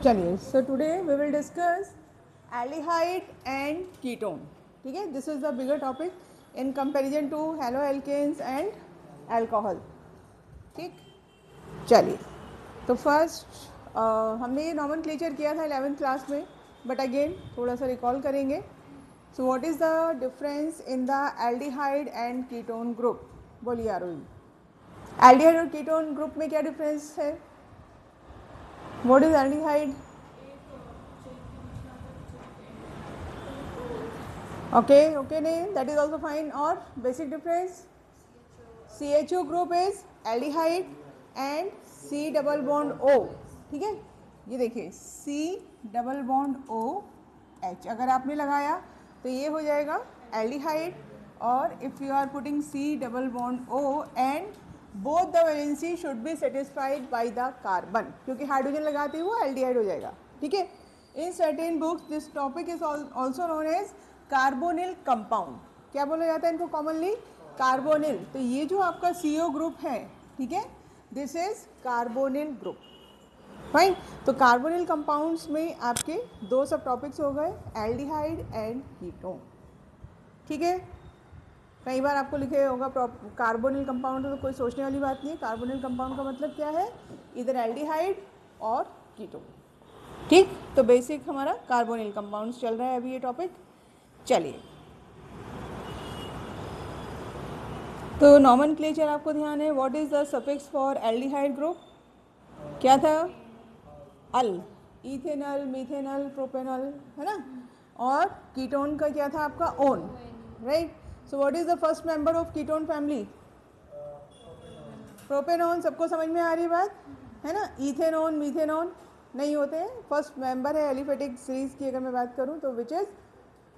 चलिए, so today we will discuss aldehyde and ketone. ठीक है, this is the bigger topic in comparison to haloalkanes and alcohol. ठीक, चलिए. तो first हमने ये नॉमेनक्लेचर किया था 11th क्लास में, बट अगेन थोड़ा सा रिकॉल करेंगे. So what is the difference in the aldehyde and ketone group? बोलिए आरोही, एल्डिहाइड और कीटोन ग्रुप में क्या डिफरेंस है? What is aldehyde? Okay, name that is also fine. Or basic difference, CHO group is aldehyde and C double bond O. ठीक है, ये देखिए C double bond O H अगर आपने लगाया तो ये हो जाएगा aldehyde, और if you are putting C double bond O and both the valency should be satisfied by the carbon, क्योंकि हाइड्रोजन लगाते ही वो एल्डिहाइड हो जाएगा. ठीक है, in certain books this topic is also known as carbonyl compound. क्या बोला जाता है इनको कॉमनली? कार्बोनिल. तो ये जो आपका CO ग्रुप है, ठीक है, this is carbonyl group. Fine. तो कार्बोनिल कंपाउंड्स में आपके दो सब टॉपिक्स हो गए, एल्डिहाइड एंड कीटोन. ठीक है, कई बार आपको लिखे होगा कार्बोनिल कंपाउंड, तो कोई सोचने वाली बात नहीं है. कार्बोनिल कंपाउंड का मतलब क्या है? इधर एल्डिहाइड और कीटोन. ठीक, तो बेसिक हमारा कार्बोनिल कंपाउंड्स चल रहा है अभी ये टॉपिक. चलिए, तो नॉमेनक्लेचर आपको ध्यान है. What is the suffix for aldehyde group? क्या था? अल. इथेनल, मिथेनल, प्रोपेनल, है ना. और कीटोन का क्या था आपका? Own. Right. So what is the first member of ketone family? Propanone. सबको समझ में आ रही बात है ना. इथेनॉन, मीथेनॉन नहीं होते हैं. फर्स्ट मेंबर है एलिफेटिक सीरीज की अगर मैं बात करूं तो विच इज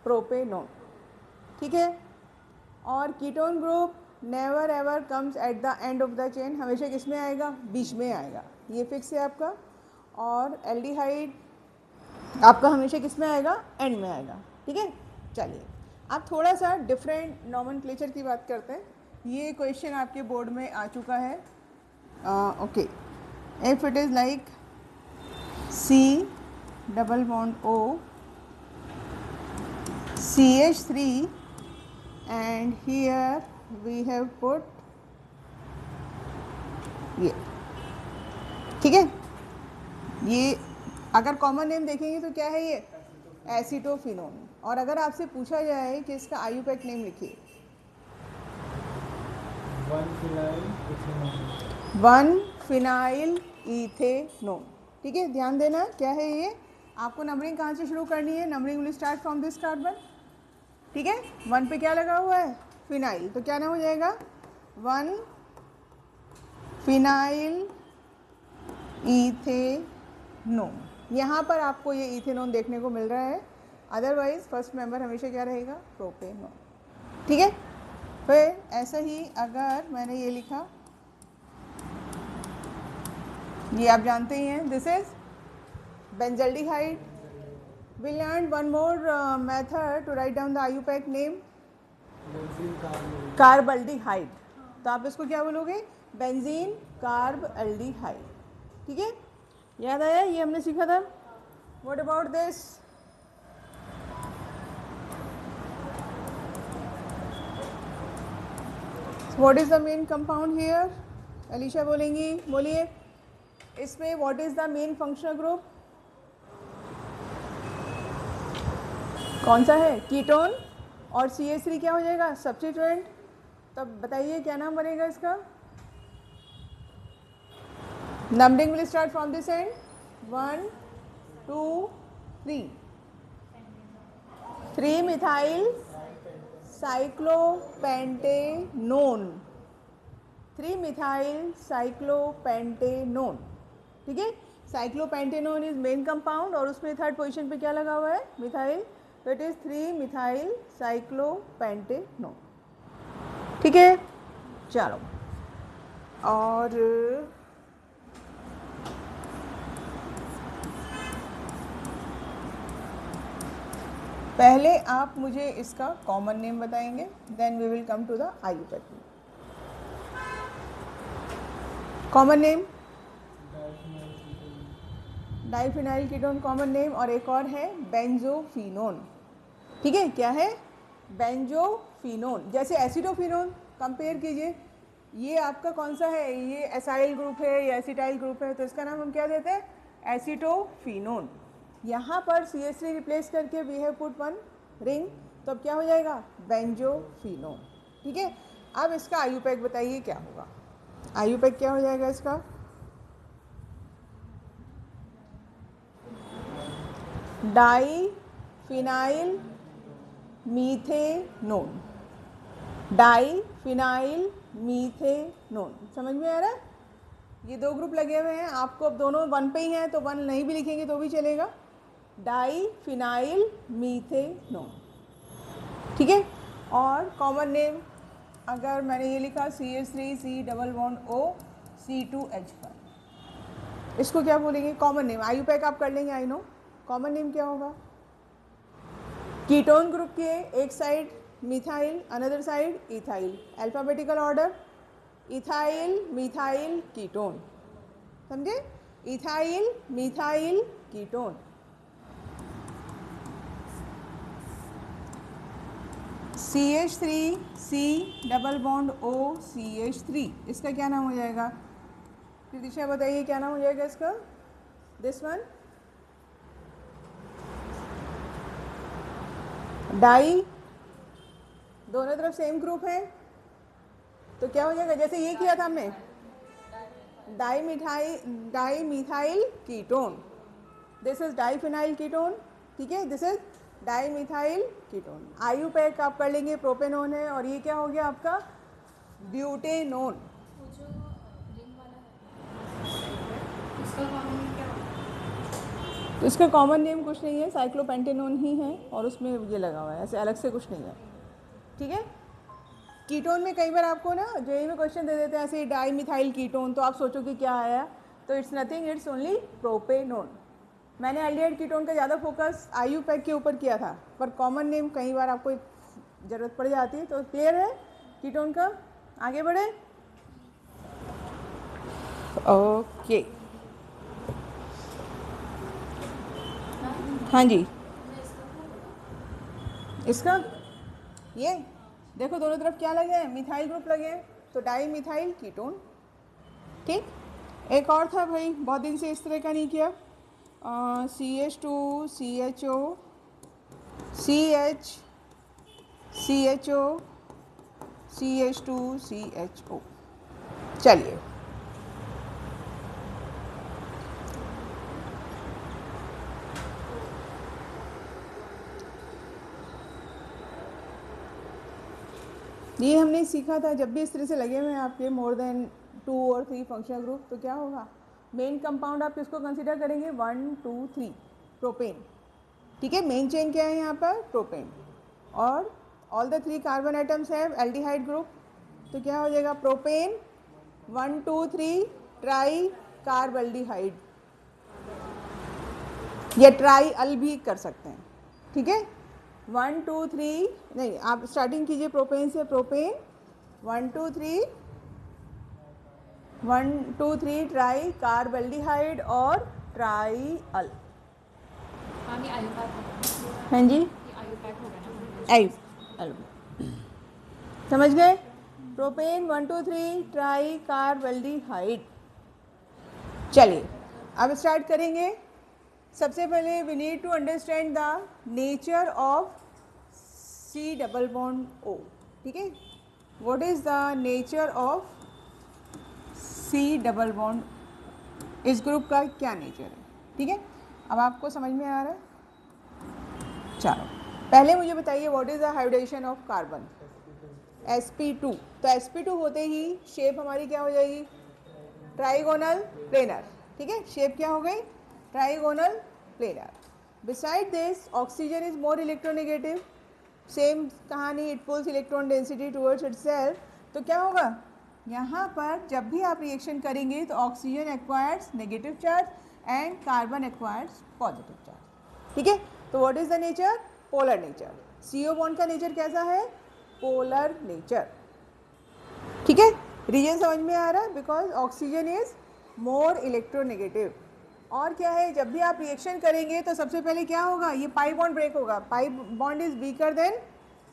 प्रोपेनॉन. ठीक है, और ketone group never ever comes at the end of the chain. हमेशा किस में आएगा? बीच में आएगा. ये फिक्स है आपका. और एल्डिहाइड आपका हमेशा किस में आएगा? एंड में आएगा. ठीक है, चलिए आप थोड़ा सा डिफरेंट नॉमेनक्लेचर की बात करते हैं. ये क्वेश्चन आपके बोर्ड में आ चुका है. Okay, if it is like C double bond O CH3 and here we have put ये. ठीक है, ये अगर कॉमन नेम देखेंगे तो क्या है ये? एसीटोफिनोन. और अगर आपसे पूछा जाए कि इसका आयुपैक नेम लिखिए, 1-फिनाइल इथेनोन. ठीक है, ध्यान देना क्या है ये. आपको नंबरिंग कहाँ से शुरू करनी है? Numbering will start from this carbon. ठीक है, 1 पे क्या लगा हुआ है? फिनाइल. तो क्या नाम हो जाएगा? 1-फिनाइल इथेनोन. यहाँ पर आपको ये इथेनोन देखने को मिल रहा है. अदरवाइज फर्स्ट मेंबर हमेशा क्या रहेगा? प्रोपेनॉन. ठीक है, फिर ऐसा ही अगर मैंने ये लिखा, ये आप जानते ही हैं, this is benzaldehyde. We learn one more method to write down the IUPAC name, carbaldehyde. तो आप इसको क्या बोलोगे? Benzene carbaldehyde. ठीक है, याद आया? ये हमने सीखा था. What about this? What is the main compound here? Alisha बोलेंगी, बोलिए. इसमें what is the main functional group? कौन सा है? कीटोन. और CH3 क्या हो जाएगा? सब्स्टिट्यूएंट. तब बताइए क्या नाम बनेगा इसका? Numbering will start from this and. 1 2 3. 3-मिथाइल साइक्लोपेंटेनोन. 3-मिथाइल साइक्लोपेंटेनोन. ठीक है, साइक्लोपेंटेनोन इज मेन कंपाउंड और उसमें थर्ड पोजीशन पे क्या लगा हुआ है? मिथाइल. तो इट इज 3-मिथाइल साइक्लोपेंटेनोन. ठीक है, चलो. और पहले आप मुझे इसका कॉमन नेम बताएंगे, then we will come to the IUPAC. Common name diphenyl ketone common name, और एक और है बेंजोफिनोन। ठीक है, क्या है? बेंजोफिनोन। जैसे एसिडोफिनोन कंपेयर कीजिए, ये आपका कौन सा है? ये एसाइल ग्रुप है, ये एसिटाइल ग्रुप है, तो इसका नाम हम क्या देते हैं? एसिटोफिनोन। यहाँ पर CH3 रिप्लेस करके we have put one ring, तो अब क्या हो जाएगा? बेंजोफिनोन। ठीक है, अब इसका आयुपैक बताइए क्या होगा? आयुपैक क्या हो जाएगा इसका? डाइफिनाइल मीथेनोन। डाइफिनाइल मीथेनोन, समझ में आ रहा है? ये दो ग्रुप लगे हुए हैं, आपको अब दोनों वन पे ही हैं, तो वन नहीं भी लिखेंगे तो भी चलेगा। डाइफिनाइल मीथेनोन। ठीक है, और कॉमन नेम अगर मैंने ये लिखा CH3 C double bond O C2H5, इसको क्या बोलेंगे? Common name. आयुपैक आप कर लेंगे, आई नो। कॉमन नेम क्या होगा? कीटोन ग्रुप के एक side methyl, another side ethyl, alphabetical order, ethyl methyl ketone. समझे? Ethyl methyl ketone. CH3 C double bond O CH3, इसका क्या नाम हो जाएगा? प्रतीक्षा बताइए क्या नाम हो जाएगा इसका? दिस वन डाई, दोनों तरफ सेम ग्रुप है, तो क्या हो जाएगा? जैसे ये किया था हमने, di methyl ketone, this is diphenyl ketone. ठीक है, this is dimethyl ketone. IUPAC आप कर लेंगे, प्रोपेनोन है, और ये क्या हो गया आपका? ब्यूटेनोन। तो इसका कॉमन नेम कुछ नहीं है, साइक्लोपेंटेनोन ही है, और उसमें ये लगा हुआ है, ऐसे अलग से कुछ नहीं है। ठीक है, कीटोन में कई बार आपको ना जेईई में क्वेश्चन दे देते हैं ऐसे डाइमिथाइल कीटोन, तो आप सोचो कि क्या आया, तो it's nothing, it's only propanone. मैंने एल्डिहाइड कीटोन का ज़्यादा फोकस आयुपैक के ऊपर किया था, पर कॉमन नेम कई बार आपको ज़रूरत पड़ जाती है। तो क्लियर है कीटोन का? आगे बढ़े। ओके, हाँ जी, इसका ये देखो दोनों तरफ क्या लगे हैं? मिथाइल ग्रुप लगे हैं, तो डाई मिथाइल कीटोन। ठीक, एक और था भाई, बहुत दिन से इस तरह का नहीं किया, CH2 CHO CH CHO CH2 CHO। चलिए, ये हमने सीखा था, जब भी इस तरह से लगे हुए हैं आपके मोर देन 2 और 3 फंक्शनल ग्रुप, तो क्या होगा? मेन कंपाउंड आप किसको कंसीडर करेंगे? 1 2 3 प्रोपेन। ठीक है, मेन चेन क्या है यहाँ पर? प्रोपेन। और all the 3 carbon atoms have aldehyde group, तो क्या हो जाएगा? प्रोपेन 1 2 3 ट्राई कार्बल्डिहाइड, या ट्राई अल भी कर सकते हैं। ठीक है, 1 2 3 नहीं, आप स्टार्टिंग कीजिए प्रोपेन से। प्रोपेन 1 2 3 1 2 3 ट्राई कार्बल्डिहाइड और ट्राई अल। हाँ जी, आयु अल समझ गए? Propane 1 2 3 tricarbaldehyde. चलिए अब स्टार्ट करेंगे। सबसे पहले we need to understand the nature of C double bond O। ठीक है, what is the nature of C double bond, इस ग्रुप का क्या नेचर है? ठीक है, अब आपको समझ में आ रहा है? चलो पहले मुझे बताइए what is the hybridization of carbon? sp2। तो sp2 होते ही शेप हमारी क्या हो जाएगी? Trigonal planar. ठीक है, शेप क्या हो गई? Trigonal planar. Beside this oxygen is more electronegative, same कहानी, it pulls electron density towards itself. तो क्या होगा यहाँ पर? जब भी आप रिएक्शन करेंगे तो oxygen acquires negative charge and carbon acquires positive charge. ठीक है, तो what is the nature? Polar nature. CO bond का नेचर कैसा है? Polar nature. ठीक है, रीजन समझ में आ रहा है? Because oxygen is more electronegative, और क्या है, जब भी आप रिएक्शन करेंगे तो सबसे पहले क्या होगा, ये पाई बॉन्ड ब्रेक होगा, pi bond is weaker then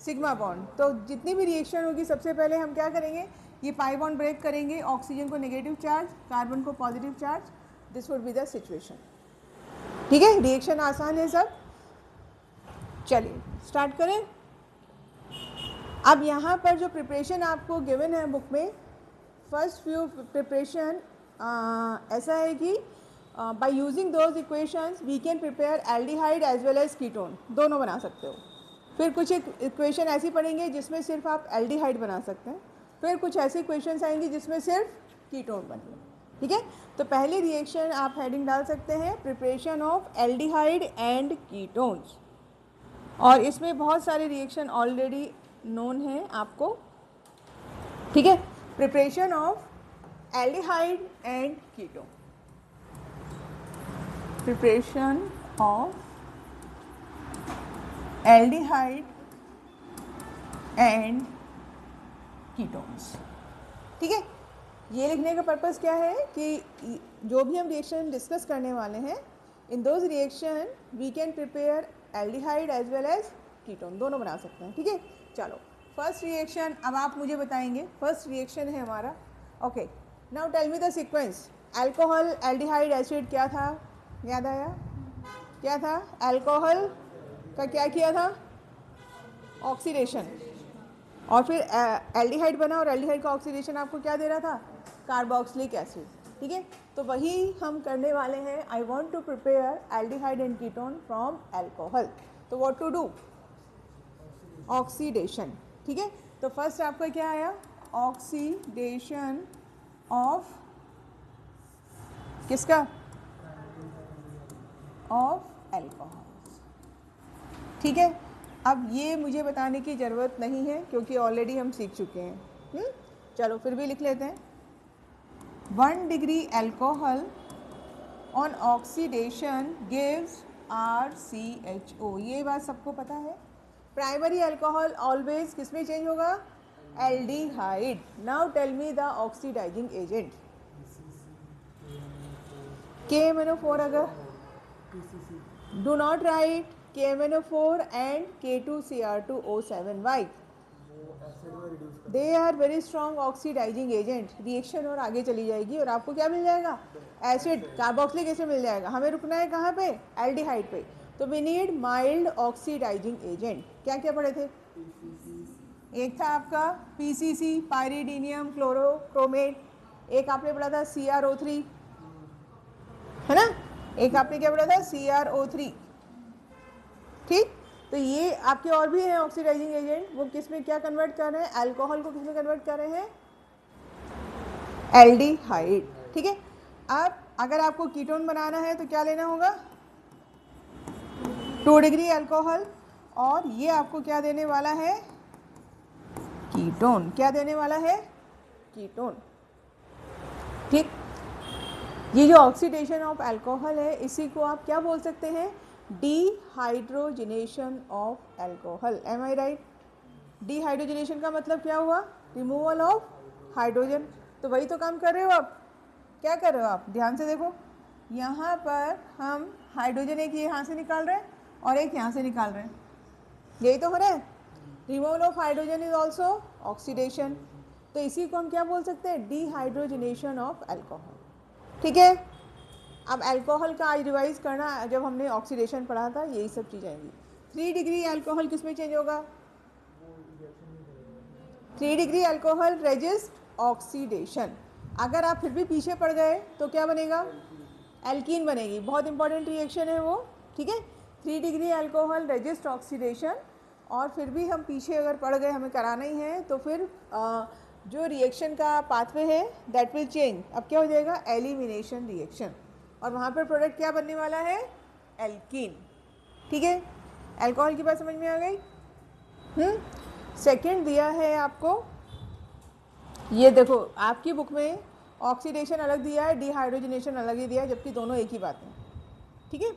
sigma bond. तो जितनी भी रिएक्शन होगी सबसे पहले हम क्या करेंगे, ये पाई बॉन्ड ब्रेक करेंगे, ऑक्सीजन को नेगेटिव चार्ज, कार्बन को positive charge, this would be the situation. ठीक है, रिएक्शन आसान है सब। चलिए स्टार्ट करें। अब यहाँ पर जो प्रिपरेशन आपको गिवन है बुक में, फर्स्ट फ्यू प्रिपरेशन ऐसा है कि by using those equations we can prepare aldehyde as well as ketone, दोनों बना सकते हो। फिर कुछ एक इक्वेशन ऐसी पढ़ेंगे जिसमें सिर्फ आप एल्डिहाइड बना सकते हैं, फिर कुछ ऐसी इक्वेशंस आएंगी जिसमें सिर्फ कीटोन बनेंगे। ठीक है, तो पहली रिएक्शन आप हेडिंग डाल सकते हैं preparation of aldehyde and ketones, और इसमें बहुत सारे रिएक्शन ऑलरेडी नोन है आपको। ठीक है, preparation of aldehyde and ketone, preparation of aldehyde and ketones. ठीक है, ये लिखने का पर्पस क्या है कि जो भी हम रिएक्शन डिस्कस करने वाले हैं, in those reaction we can prepare aldehyde as well as ketone, दोनों बना सकते हैं। ठीक है, चलो फर्स्ट रिएक्शन अब आप मुझे बताएंगे, फर्स्ट रिएक्शन है हमारा। Okay, now tell me the sequence. Alcohol aldehyde acid क्या था, याद आया क्या था, अल्कोहल का क्या किया था, ऑक्सीडेशन, और फिर एल्डिहाइड बना, और एल्डिहाइड का ऑक्सीडेशन आपको क्या दे रहा था, कार्बोक्सिलिक एसिड। ठीक है, तो वही हम करने वाले हैं। I want to prepare aldehyde and ketone from alcohol, तो व्हाट टू डू, ऑक्सीडेशन। ठीक है, तो फर्स्ट आपका क्या आया, ऑक्सीडेशन ऑफ किसका, ऑफ अल्कोहल। ठीक है, अब ये मुझे बताने की ज़रूरत नहीं है क्योंकि ऑलरेडी हम सीख चुके हैं। चलो फिर भी लिख लेते हैं, 1 degree alcohol on oxidation gives RCHO। ये बात सबको पता है। प्राइमरी अल्कोहल ऑलवेज किस में चेंज होगा, aldehyde. Now tell me the oxidizing agent, KMnO4, अगर do not write KMnO4 and K2Cr2O7, why? They are very strong oxidizing agent। Reaction और आगे चली जाएगी और आपको क्या मिल जाएगा, एसिड, कार्बोक्सिलिक एसिड मिल जाएगा। हमें रुकना है कहाँ पे, एल्डिहाइड पे, तो we need mild oxidizing agent. क्या क्या पढ़े थे, एक था आपका PCC, पायरिडीनियम क्लोरोक्रोमेट, एक आपने पढ़ा था CrO3, है ना, एक आपने क्या पढ़ा था, CrO3। ठीक, तो ये आपके और भी हैं ऑक्सीडाइजिंग एजेंट, वो किस में क्या कन्वर्ट कर रहे हैं, अल्कोहल को किस में कन्वर्ट कर रहे हैं, एल्डिहाइड। ठीक है, अब अगर आपको कीटोन बनाना है तो क्या लेना होगा, 2 डिग्री अल्कोहल, और ये आपको क्या देने वाला है, कीटोन। क्या देने वाला है, कीटोन। ठीक, ये जो ऑक्सीडेशन ऑफ अल्कोहल है इसी को आप क्या बोल सकते हैं, dehydrogenation of alcohol. Am I right, dehydrogenation का मतलब क्या हुआ, रिमूवल ऑफ हाइड्रोजन। तो वही तो काम कर रहे हो आप, क्या कर रहे हो आप, ध्यान से देखो, यहाँ पर हम हाइड्रोजन एक यहाँ से निकाल रहे हैं और एक यहाँ से निकाल रहे हैं, यही तो हो रहा है। Removal of hydrogen is also oxidation, तो इसी को हम क्या बोल सकते हैं, डिहाइड्रोजनेशन ऑफ अल्कोहल। ठीक है, अब अल्कोहल का आज रिवाइज करना, जब हमने ऑक्सीडेशन पढ़ा था यही सब चीज़ आएंगी। 3 डिग्री अल्कोहल किस में चेंज होगा, 3 डिग्री अल्कोहल रेजिस्ट ऑक्सीडेशन। अगर आप फिर भी पीछे पड़ गए तो क्या बनेगा, एल्कीन बनेगी, बहुत इंपॉर्टेंट रिएक्शन है वो। ठीक है, 3 डिग्री अल्कोहल रेजिस्ट ऑक्सीडेशन, और फिर भी हम पीछे अगर पड़ गए, हमें कराना ही है, तो फिर जो रिएक्शन का पाथवे है दैट विल चेंज। अब क्या हो जाएगा, एलिमिनेशन रिएक्शन, और वहाँ पर प्रोडक्ट क्या बनने वाला है, एल्कीन। ठीक है, अल्कोहल की बात समझ में आ गई। सेकंड दिया है आपको, ये देखो आपकी बुक में ऑक्सीडेशन अलग दिया है, डिहाइड्रोजनेशन अलग ही दिया है, जबकि दोनों एक ही बात है। ठीक है,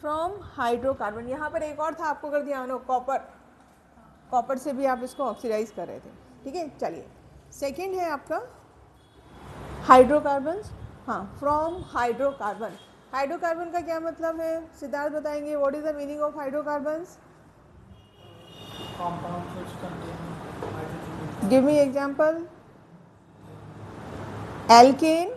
फ्रॉम हाइड्रोकार्बन, यहाँ पर एक और था आपको कर दिया नो, कॉपर, कॉपर से भी आप इसको ऑक्सीडाइज कर रहे थे। ठीक है, चलिए सेकंड है आपका हाइड्रोकार्बन। हाँ, फ्रॉम हाइड्रोकार्बन, हाइड्रोकार्बन का क्या मतलब है? सिद्धार्थ बताएंगे, what is the meaning of hydrocarbons? compounds which contain hydrogen. Give me example. Alkane,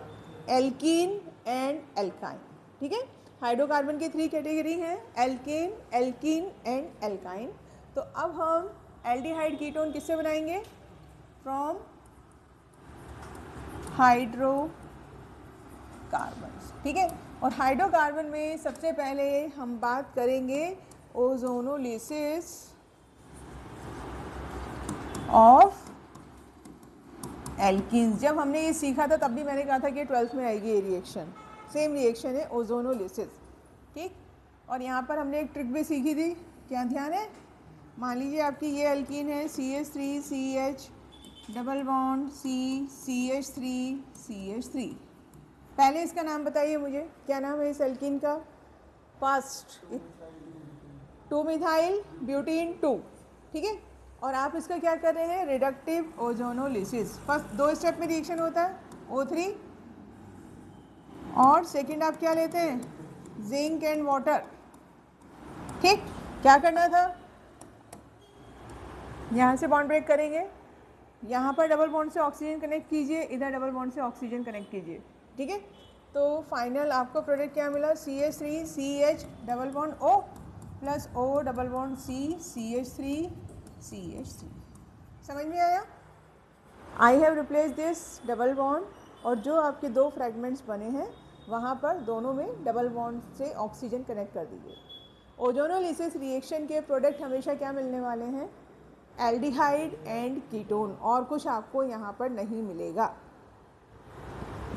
alkene and alkyne. ठीक है, हाइड्रोकार्बन की 3 कैटेगरी हैं, एल्केन, एल्कीन एंड एल्काइन. तो अब हम एल्डिहाइड कीटोन किससे बनाएंगे? From hydrocarbons. ठीक है, और हाइड्रोकार्बन में सबसे पहले हम बात करेंगे ओजोनोलिसिस ऑफ एल्कीन्स. जब हमने ये सीखा था तब भी मैंने कहा था कि 12th में आएगी ये रिएक्शन. सेम रिएक्शन है ओजोनोलिसिस. ठीक, और यहाँ पर हमने एक ट्रिक भी सीखी थी, क्या ध्यान है? मान लीजिए आपकी ये एल्कीन है, CH3 CH double bond CH3 CH3. पहले इसका नाम बताइए मुझे, क्या नाम है इस एल्कीन का? First 2 methyl butene 2. ठीक है, और आप इसका क्या कर रहे हैं? Reductive ozonolysis. फर्स्ट 2 स्टेप में रिएक्शन होता है, O3, और सेकंड आप क्या लेते हैं? Zinc and water. ठीक, क्या करना था? यहाँ से बॉन्ड ब्रेक करेंगे, यहाँ पर डबल बॉन्ड से ऑक्सीजन कनेक्ट कीजिए, इधर डबल बॉन्ड से ऑक्सीजन कनेक्ट कीजिए. ठीक है, तो फाइनल आपको प्रोडक्ट क्या मिला? CH3 CH double bond O plus O double bond C CH3 CH3. समझ में आया? I have replace this double bond, और जो आपके 2 फ्रेगमेंट्स बने हैं वहाँ पर दोनों में डबल बॉन्ड से ऑक्सीजन कनेक्ट कर दीजिए. ओजोनोलिसिस रिएक्शन के प्रोडक्ट हमेशा क्या मिलने वाले हैं? एल्डिहाइड एंड कीटोन, और कुछ आपको यहाँ पर नहीं मिलेगा.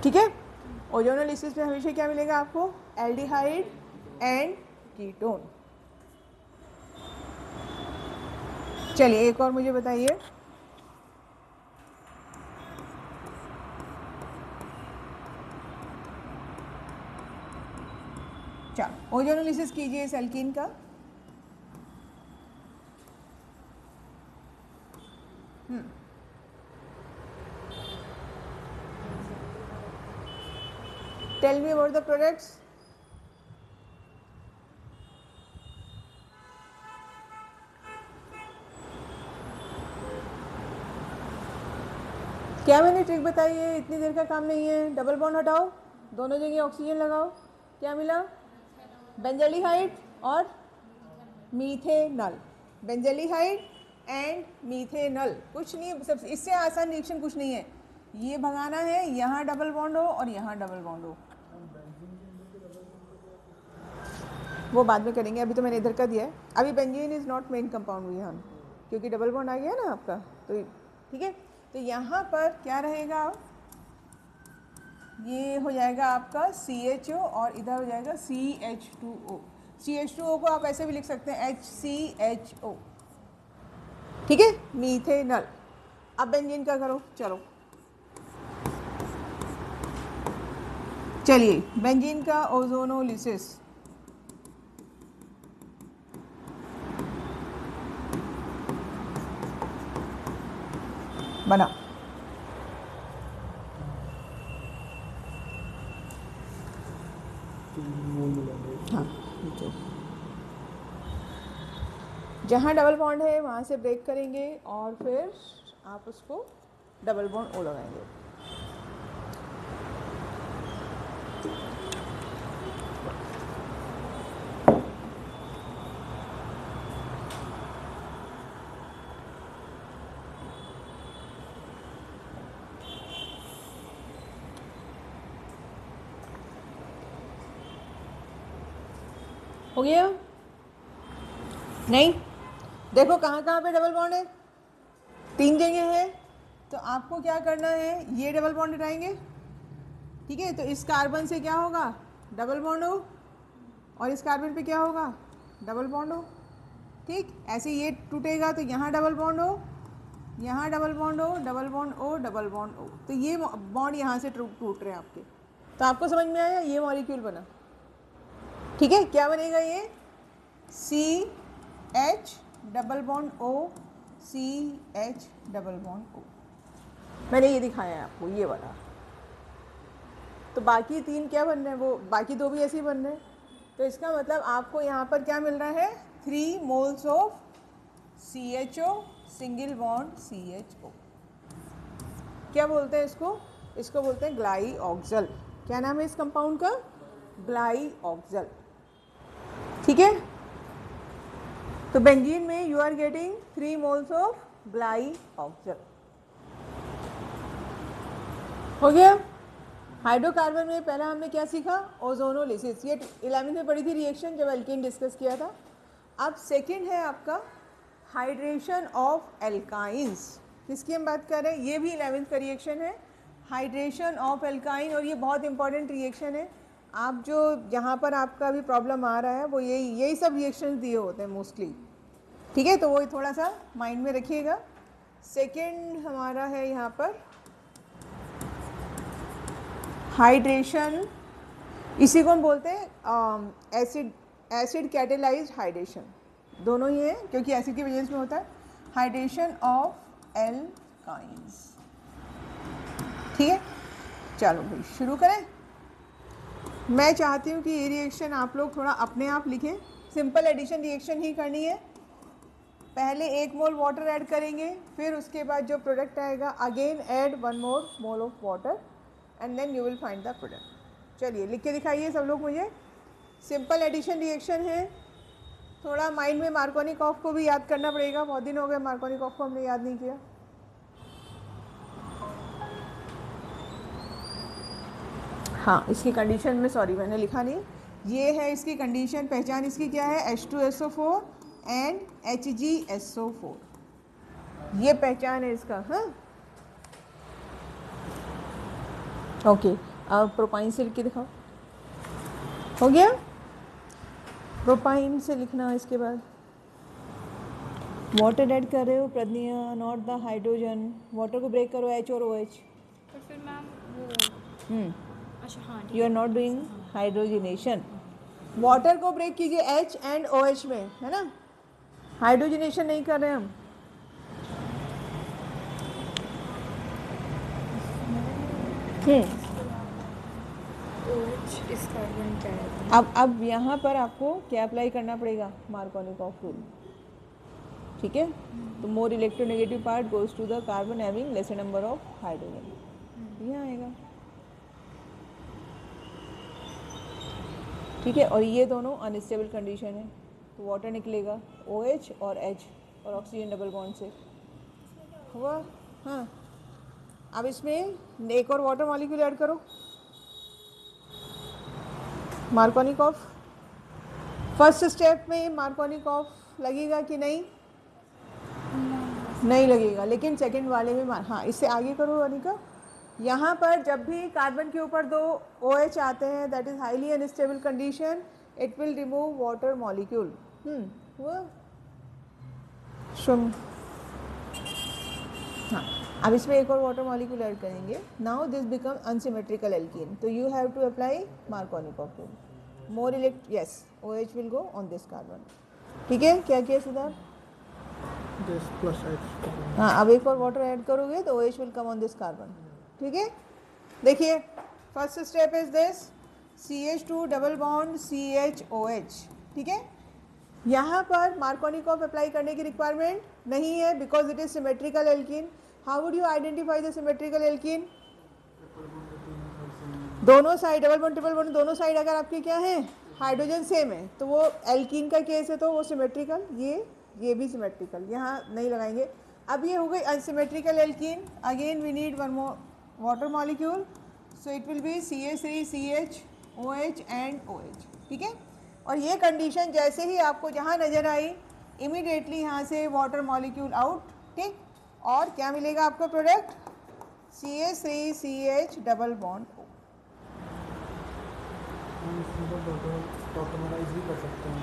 ठीक है, ओजोनोलिसिस में हमेशा क्या मिलेगा आपको? Aldehyde and ketone. चलिए एक और मुझे बताइए. चलो ओजोनोलिसिस कीजिए इस एल्कीन का. Tell me about the products. क्या मैंने ट्रिक बताई है? इतनी देर का काम नहीं है. डबल बॉन्ड हटाओ, दोनों जगह ऑक्सीजन लगाओ. क्या मिला? बेंजल्डिहाइड और मीथेनॉल. Benzaldehyde and methanol. कुछ नहीं, सब इससे आसान रिएक्शन कुछ नहीं है. ये भगाना है, यहाँ डबल बॉन्ड हो और यहाँ डबल बॉन्ड हो. वो बाद में करेंगे, अभी तो मैंने इधर का दिया है. अभी benzene is not main compound यहाँ, क्योंकि डबल बॉन्ड आ गया ना आपका. तो ठीक है, तो यहाँ पर क्या रहेगा? ये हो जाएगा आपका CHO और इधर हो जाएगा CH2O. CH2O को आप ऐसे भी लिख सकते हैं HCHO. ठीक है, मीथेनॉल. अब बेंजीन का करो. चलो चलिए, बेंजीन का ओजोनोलिसिस. बना. हाँ, जहाँ डबल बॉन्ड है वहाँ से ब्रेक करेंगे और फिर आप उसको डबल बॉन्ड O लगाएंगे. हो गया? नहीं, देखो कहाँ कहाँ पे डबल बॉन्ड है? 3 जगह है. तो आपको क्या करना है? ये डबल बॉन्ड हटाएंगे. ठीक है, तो इस कार्बन से क्या होगा? डबल बॉन्ड हो, और इस कार्बन पे क्या होगा? डबल बॉन्ड हो. ठीक, ऐसे ये टूटेगा तो यहाँ डबल बॉन्ड हो, यहाँ डबल बॉन्ड हो, double bond O, double bond O. तो ये बॉन्ड यहाँ से टूट रहे हैं आपके. तो आपको समझ में आया? ये मॉलिक्यूल बना. ठीक है, क्या बनेगा ये? CH double bond O CH double bond O. मैंने ये दिखाया है आपको, ये वाला. तो बाकी 3 क्या बन रहे हैं, वो बाकी 2 भी ऐसे ही बन रहे हैं। तो इसका मतलब आपको यहाँ पर क्या मिल रहा है, 3 moles of CHO single bond CHO। क्या बोलते हैं इसको, इसको बोलते हैं ग्लाइऑक्सल। क्या नाम है इस कंपाउंड का, ग्लाइऑक्सल। ठीक है, तो बेंजीन में you are getting 3 moles of glyoxal. हो गया। हाइड्रोकार्बन में पहला हमने क्या सीखा, ओजोनोलिसिस, ये 11वीं में पढ़ी थी रिएक्शन जब एल्कीन डिस्कस किया था। अब सेकंड है आपका हाइड्रेशन ऑफ एल्काइंस। किसकी हम बात कर रहे हैं, ये भी 11वीं का रिएक्शन है, हाइड्रेशन ऑफ एल्काइन। और ये बहुत इंपॉर्टेंट रिएक्शन है। आप जो यहाँ पर आपका अभी प्रॉब्लम आ रहा है वो यही सब रिएक्शन दिए होते हैं मोस्टली। ठीक है, तो वो थोड़ा सा माइंड में रखिएगा। सेकंड हमारा है यहाँ पर हाइड्रेशन, इसी को हम बोलते हैं एसिड कैटेलाइज्ड हाइड्रेशन, दोनों ही है क्योंकि एसिड की वजह से होता है। Hydration of alkynes. ठीक है, चलो भाई शुरू करें। मैं चाहती हूँ कि ये रिएक्शन आप लोग थोड़ा अपने आप लिखें, सिंपल एडिशन रिएक्शन ही करनी है। पहले 1 मोल वाटर ऐड करेंगे, फिर उसके बाद जो प्रोडक्ट आएगा again add 1 more mole of water and then you will find the product. चलिए लिख के दिखाइए सब लोग मुझे। सिंपल एडिशन रिएक्शन है। थोड़ा माइंड में मार्कोनिकॉफ को भी याद करना पड़ेगा, बहुत दिन हो गए मार्कोनिकॉफ को हमने याद नहीं किया। हाँ, इसकी कंडीशन में सॉरी मैंने लिखा नहीं, ये है इसकी कंडीशन, पहचान इसकी क्या है, H2SO4 एंड HgSO4, ये पहचान है इसका। हाँ ओके, अब प्रोपाइन से लिख के दिखाओ। हो गया, प्रोपाइन से लिखना। इसके बाद वाटर ऐड कर रहे हो प्रज्ञा, नॉट द हाइड्रोजन। वाटर को ब्रेक करो H और OH। तो फिर मैम वो अच्छा हाँ you are not doing hydrogenation. Water को ब्रेक कीजिए H एंड OH में, है ना, हाइड्रोजिनेशन नहीं कर रहे हम। इस कार्बन क्या है? अब यहाँ पर आपको क्या अप्लाई करना पड़ेगा, मार्कोनिकॉफ रूल। ठीक है, तो more electronegative part goes to the carbon having lesser number of hydrogen, ये आएगा। ठीक है, और ये दोनों अनस्टेबल कंडीशन है, तो वाटर निकलेगा OH और H और ऑक्सीजन डबल बॉन्ड से हुआ। हाँ, अब इसमें एक और वाटर मॉलिक्यूल ऐड करो, मार्कोनिकॉफ। फर्स्ट स्टेप में मार्कोनिकॉफ लगेगा कि नहीं, नहीं लगेगा, लेकिन सेकंड वाले में हाँ, इससे आगे करो अनिका। यहाँ पर जब भी कार्बन के ऊपर 2 OH आते हैं, that is highly unstable condition, it will remove water molecule. हुआ सुन। हाँ, अब इसमें एक और वाटर मॉलिक्यूल ऐड करेंगे। Now this become unsymmetrical alkene, तो you have to apply Markovnikov rule. More yes, OH will go on this carbon. ठीक है, क्या किया सुधार? हाँ, अब एक और वाटर ऐड करोगे तो OH will come on this carbon. ठीक है, देखिए first step is this CH2 double bond CHOH। ठीक है, यहाँ पर मार्कोनिकॉफ अप्लाई करने की रिक्वायरमेंट नहीं है because it is symmetrical alkene. How would you identify the symmetrical alkene? दोनों side double bond triple bond, दोनों साइड अगर आपके क्या है, हाइड्रोजन सेम है, तो वो एल्कीन का केस है, तो वो सिमेट्रिकल। ये भी सिमेट्रिकल, यहाँ नहीं लगाएंगे। अब ये हो गई unsymmetrical alkene. Again we need 1 more water molecule, so it will be CH3 CH OH and OH। ठीक है, और ये कंडीशन जैसे ही आपको जहाँ नज़र आई, इमीडिएटली यहाँ से वाटर मॉलिक्यूल आउट। ठीक, और क्या मिलेगा आपको product, CH3 CH double bond O।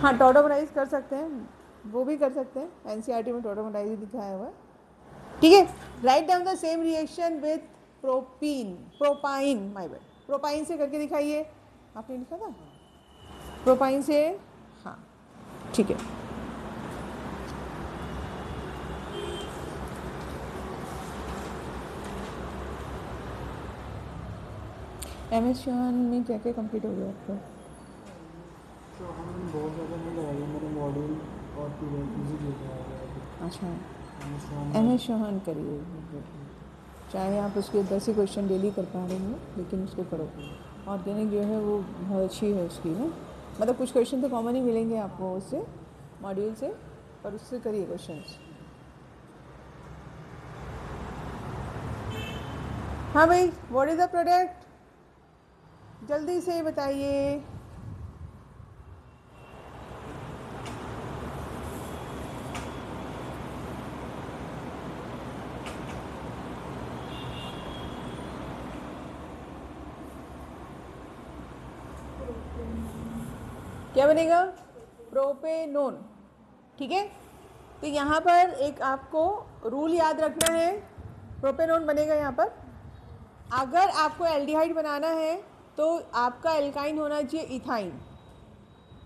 हाँ, टॉटोमराइज कर सकते हैं, वो भी कर सकते हैं, NCERT में टॉटोमराइज दिखाया हुआ है। ठीक है, right down the same reaction with propyne, my bad, propyne से करके दिखाइए। आपने लिखा था प्रोपाइन से? हाँ ठीक है। MS चौहान में क्या क्या कंप्लीट हो गया आपका? तो हम बहुत ज़्यादा नहीं लगाएंगे, मेरे मॉड्यूल और प्रीरेक्विजिट लिखा है। अच्छा, MS MS चौहान करिए, चाहे आप उसके 10 ही क्वेश्चन डेली कर पा रहे हो लेकिन उसको करो। ऑर्गेनिक जो है वो बहुत अच्छी है उसकी ना, मतलब कुछ क्वेश्चन तो कॉमन ही मिलेंगे आपको उससे मॉड्यूल से, पर उससे करिए क्वेश्चंस। हाँ भाई, व्हाट इज़ द प्रोडक्ट, जल्दी से बताइए। क्या बनेगा? प्रोपेनोन। ठीक है, तो यहाँ पर एक आपको रूल याद रखना है, प्रोपेनोन बनेगा यहाँ पर। अगर आपको एल्डिहाइड बनाना है तो आपका एल्काइन होना चाहिए ethyne,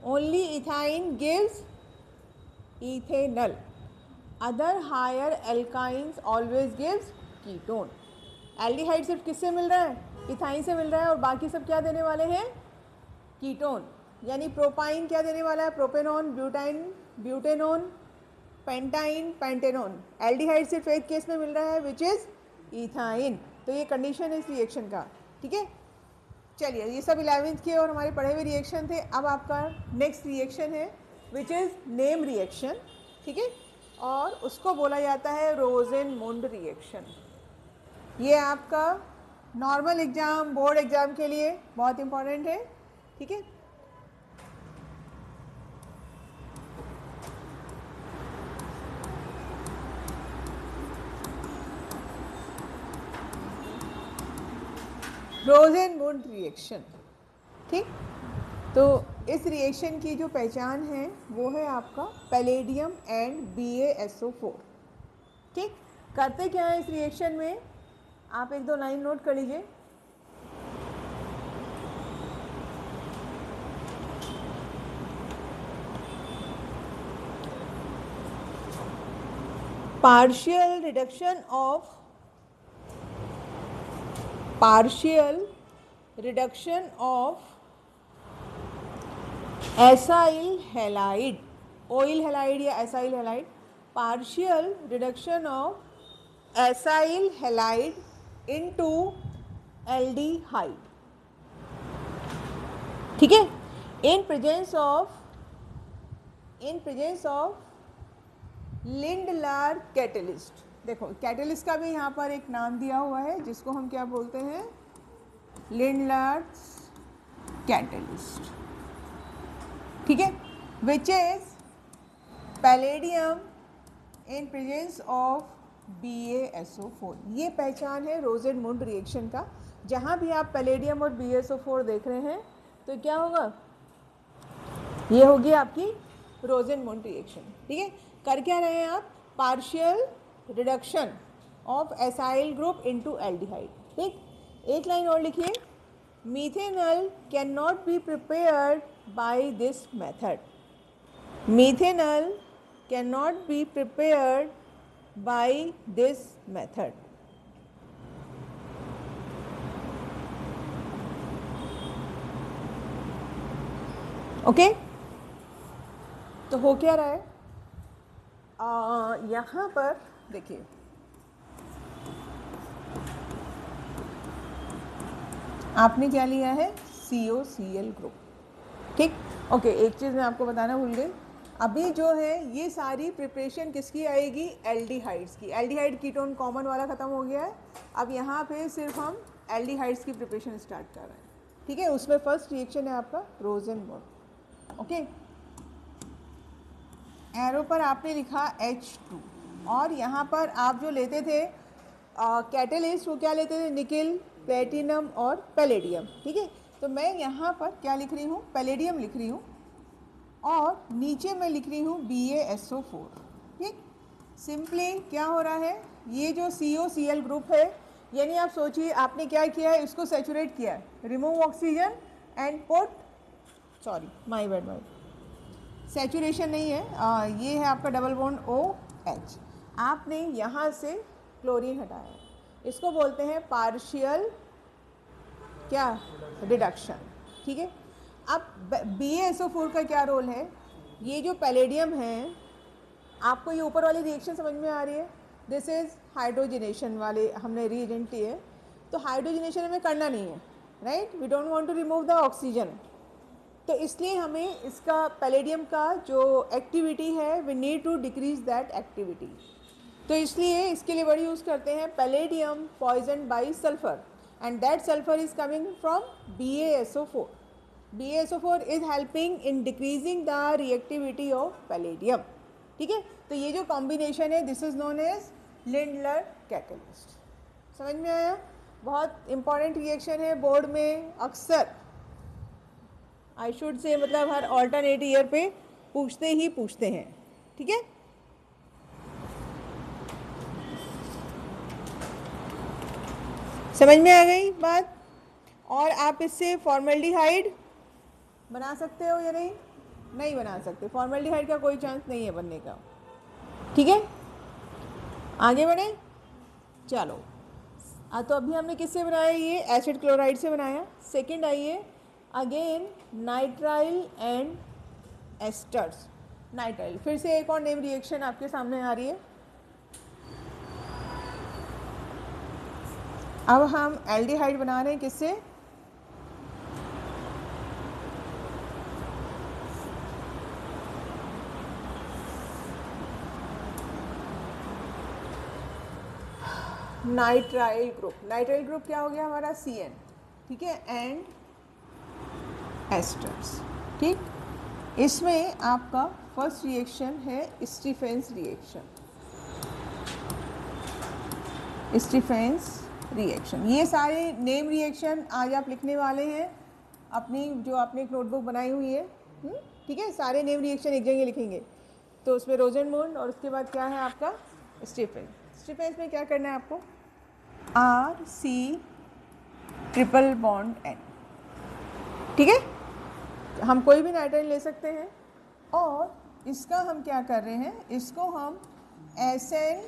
only ethyne gives ethanal, other higher alkynes always gives ketone. Aldehyde सिर्फ किससे मिल रहा है? इथाइन से मिल रहा है, और बाकी सब क्या देने वाले हैं? कीटोन। यानी प्रोपाइन क्या देने वाला है? Propanone, butyne, butanone, pentyne, pentanone. Aldehyde सिर्फ एक केस में मिल रहा है विच इज इथाइन। तो ये कंडीशन है इस रिएक्शन का। ठीक है, चलिए ये सब 11वीं के और हमारे पढ़े हुए रिएक्शन थे। अब आपका नेक्स्ट रिएक्शन है विच इज़ नेम रिएक्शन। ठीक है, और उसको बोला जाता है रोजेनमुंड रिएक्शन। ये आपका नॉर्मल एग्जाम, बोर्ड एग्जाम के लिए बहुत इंपॉर्टेंट है। ठीक है, रोजेनमुंड रिएक्शन। ठीक, तो इस रिएक्शन की जो पहचान है वो है आपका पैलेडियम एंड BaSO4। ठीक, करते क्या है इस रिएक्शन में, आप एक दो लाइन नोट कर लीजिए। partial reduction of acyl halide, oil halide या acyl halide, partial reduction of acyl halide into aldehyde। ठीक है, in presence of Lindlar catalyst. देखो कैटलिस्ट का भी यहाँ पर एक नाम दिया हुआ है जिसको हम क्या बोलते हैं? Lindlar catalyst. ठीक है, which is palladium in presence of BaSO4। ये पहचान है रोजेनमुंड रिएक्शन का। जहाँ भी आप पैलेडियम और BaSO4 देख रहे हैं तो क्या होगा? ये होगी आपकी रोजेनमुंड रिएक्शन। ठीक है, कर क्या रहे हैं आप? Partial reduction of acyl group into aldehyde. ठीक, एक लाइन और लिखिए, methanol can not be prepared by this method. Methanol can not be prepared by this method. Okay, तो हो क्या रहा है? यहाँ पर देखिए, आपने क्या लिया है? COCl group. ठीक, ओके, एक चीज़ मैं आपको बताना भूल गई, अभी जो है ये सारी प्रिपरेशन किसकी आएगी? एल्डिहाइड्स की। एल्डिहाइड कीटोन कॉमन वाला ख़त्म हो गया है, अब यहाँ पे सिर्फ हम एल्डिहाइड्स की प्रिपरेशन स्टार्ट कर रहे हैं। ठीक है, उसमें फर्स्ट रिएक्शन है आपका रोजेनमुंड। ओके, एरो पर आपने लिखा H2, और यहाँ पर आप जो लेते थे कैटलिस्ट वो क्या लेते थे? निकिल, प्लेटिनम और पैलेडियम। ठीक है, तो मैं यहाँ पर क्या लिख रही हूँ? पैलेडियम लिख रही हूँ, और नीचे मैं लिख रही हूँ BaSO4। ठीक, सिंपली क्या हो रहा है? ये जो COCl ग्रुप है, यानी आप सोचिए आपने क्या किया है? इसको सेचुरेट किया है, remove oxygen and put, sorry my bad, saturation नहीं है, ये है आपका डबल बॉन्ड OH। आपने यहाँ से क्लोरीन हटाया, इसको बोलते हैं पार्शियल क्या, रिडक्शन। ठीक है, अब BaSO4 का क्या रोल है, ये जो पैलेडियम है, आपको ये ऊपर वाली रिएक्शन समझ में आ रही है, दिस इज़ हाइड्रोजनेशन वाले हमने रिएजेंट लिए, तो हाइड्रोजनेशन हमें करना नहीं है, right, we don't want to remove the oxygen, तो इसलिए हमें इसका पैलेडियम का जो एक्टिविटी है we need to decrease that activity, तो इसलिए इसके लिए वर्ड यूज़ करते हैं palladium poison by sulphur, and that sulphur is coming from BaSO4. BaSO4 is helping in decreasing the reactivity of palladium. ठीक है, तो ये जो कॉम्बिनेशन है this is known as Lindlar catalyst. समझ में आया, बहुत इंपॉर्टेंट रिएक्शन है, बोर्ड में अक्सर आई शुड से मतलब हर ऑल्टरनेट ईयर पे पूछते हैं। ठीक है, समझ में आ गई बात। और आप इससे फॉर्मल्डिहाइड बना सकते हो या नहीं, नहीं बना सकते, फॉर्मल्डिहाइड का कोई चांस नहीं है बनने का। ठीक है, आगे बढ़े, चलो। तो अभी हमने किससे बनाया, ये एसिड क्लोराइड से बनाया। सेकंड आइए, again nitrile and asters. Nitrile, फिर से एक और नेम रिएक्शन आपके सामने आ रही है। अब हम एल्डिहाइड बना रहे हैं किससे, नाइट्राइल ग्रुप। नाइट्राइल ग्रुप क्या हो गया हमारा, CN। ठीक है, एंड एस्टर्स। ठीक, इसमें आपका फर्स्ट रिएक्शन है स्टीफेंस रिएक्शन। स्टीफेंस रिएक्शन, ये सारे नेम रिएक्शन आज आप लिखने वाले हैं अपनी, जो आपने एक नोटबुक बनाई हुई है। ठीक है, सारे नेम रिएक्शन एक जगह लिखेंगे, तो उसमें रोजेनमुंड और उसके बाद क्या है आपका स्टीफेंस। स्टीफेंस में क्या करना है आपको, RC ट्रिपल बॉन्ड N। ठीक है, हम कोई भी नाइट्राइल ले सकते हैं, और इसका हम क्या कर रहे हैं, इसको हम SN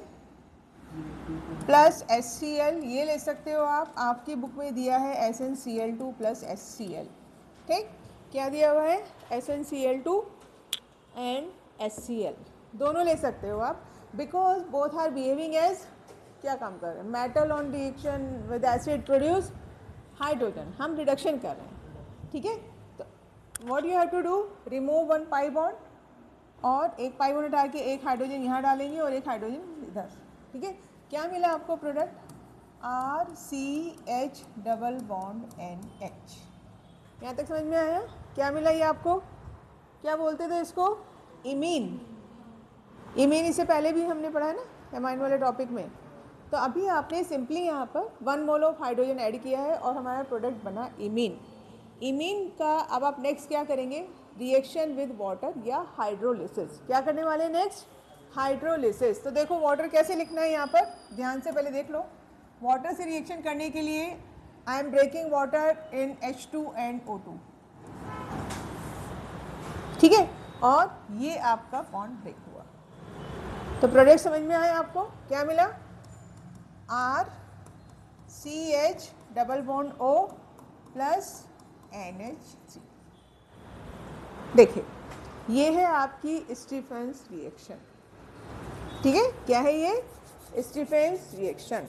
प्लस HCl ये ले सकते हो आप, आपकी बुक में दिया है SnCl2 प्लस HCl। ठीक, क्या दिया हुआ है, SnCl2 एंड HCl दोनों ले सकते हो आप, because both are behaving as, क्या काम कर रहे हैं, metal on reaction with acid produce hydrogen, हम रिडक्शन कर रहे हैं। ठीक है, तो what you have to do, remove one pi bond, और एक पाई बॉन्ड हटा के एक हाइड्रोजन यहाँ डालेंगे और एक हाइड्रोजन इधर। ठीक है, क्या मिला आपको product, RCH double bond NH। यहाँ तक समझ में आया, क्या मिला ये आपको, क्या बोलते थे इसको, इमीन। इमीन इससे पहले भी हमने पढ़ा है ना एमाइन वाले टॉपिक में। तो अभी आपने सिंपली यहाँ पर 1 मोल ऑफ हाइड्रोजन ऐड किया है और हमारा प्रोडक्ट बना इमीन। इमीन का अब आप नेक्स्ट क्या करेंगे, रिएक्शन विद वाटर या हाइड्रोलिसिस। क्या करने वाले नेक्स्ट, हाइड्रोलिसिस। तो देखो वाटर कैसे लिखना है यहाँ पर, ध्यान से पहले देख लो। वाटर से रिएक्शन करने के लिए I am breaking water in H2 and O2। ठीक है, और ये आपका बॉन्ड ब्रेक हुआ, तो प्रोडक्ट समझ में आया आपको, क्या मिला, RCH double bond O plus NH3। देखिए ये है आपकी स्टीफेंस रिएक्शन। ठीक है, क्या है ये, Stephens reaction.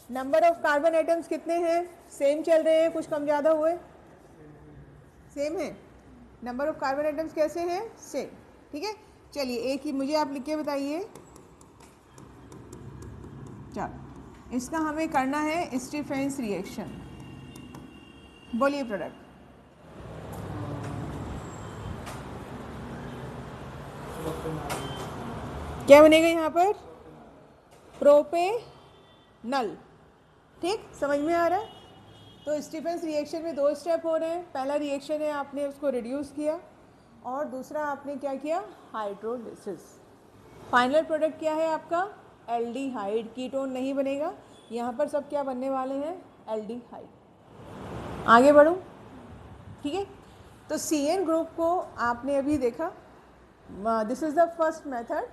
Number of carbon atoms कितने हैं, सेम चल रहे हैं, कुछ कम ज़्यादा हुए, सेम है। नंबर ऑफ कार्बन एटम्स कैसे हैं, सेम। ठीक है, चलिए एक ही मुझे आप लिख के बताइए। चलो इसका हमें करना है स्टीफेंस रिएक्शन, बोलिए प्रोडक्ट। क्या बनेगा यहाँ पर, प्रोपेनल। ठीक, समझ में आ रहा है। तो स्टीफेंस रिएक्शन में 2 स्टेप हो रहे हैं। पहला रिएक्शन है आपने उसको रिड्यूस किया, और दूसरा आपने क्या किया, हाइड्रोलिसिस। फाइनल प्रोडक्ट क्या है आपका, एल्डिहाइड। कीटोन नहीं बनेगा यहाँ पर, सब क्या बनने वाले हैं, एल्डिहाइड। आगे बढ़ो। ठीक है, तो CN ग्रुप को आपने अभी देखा, this is the first method,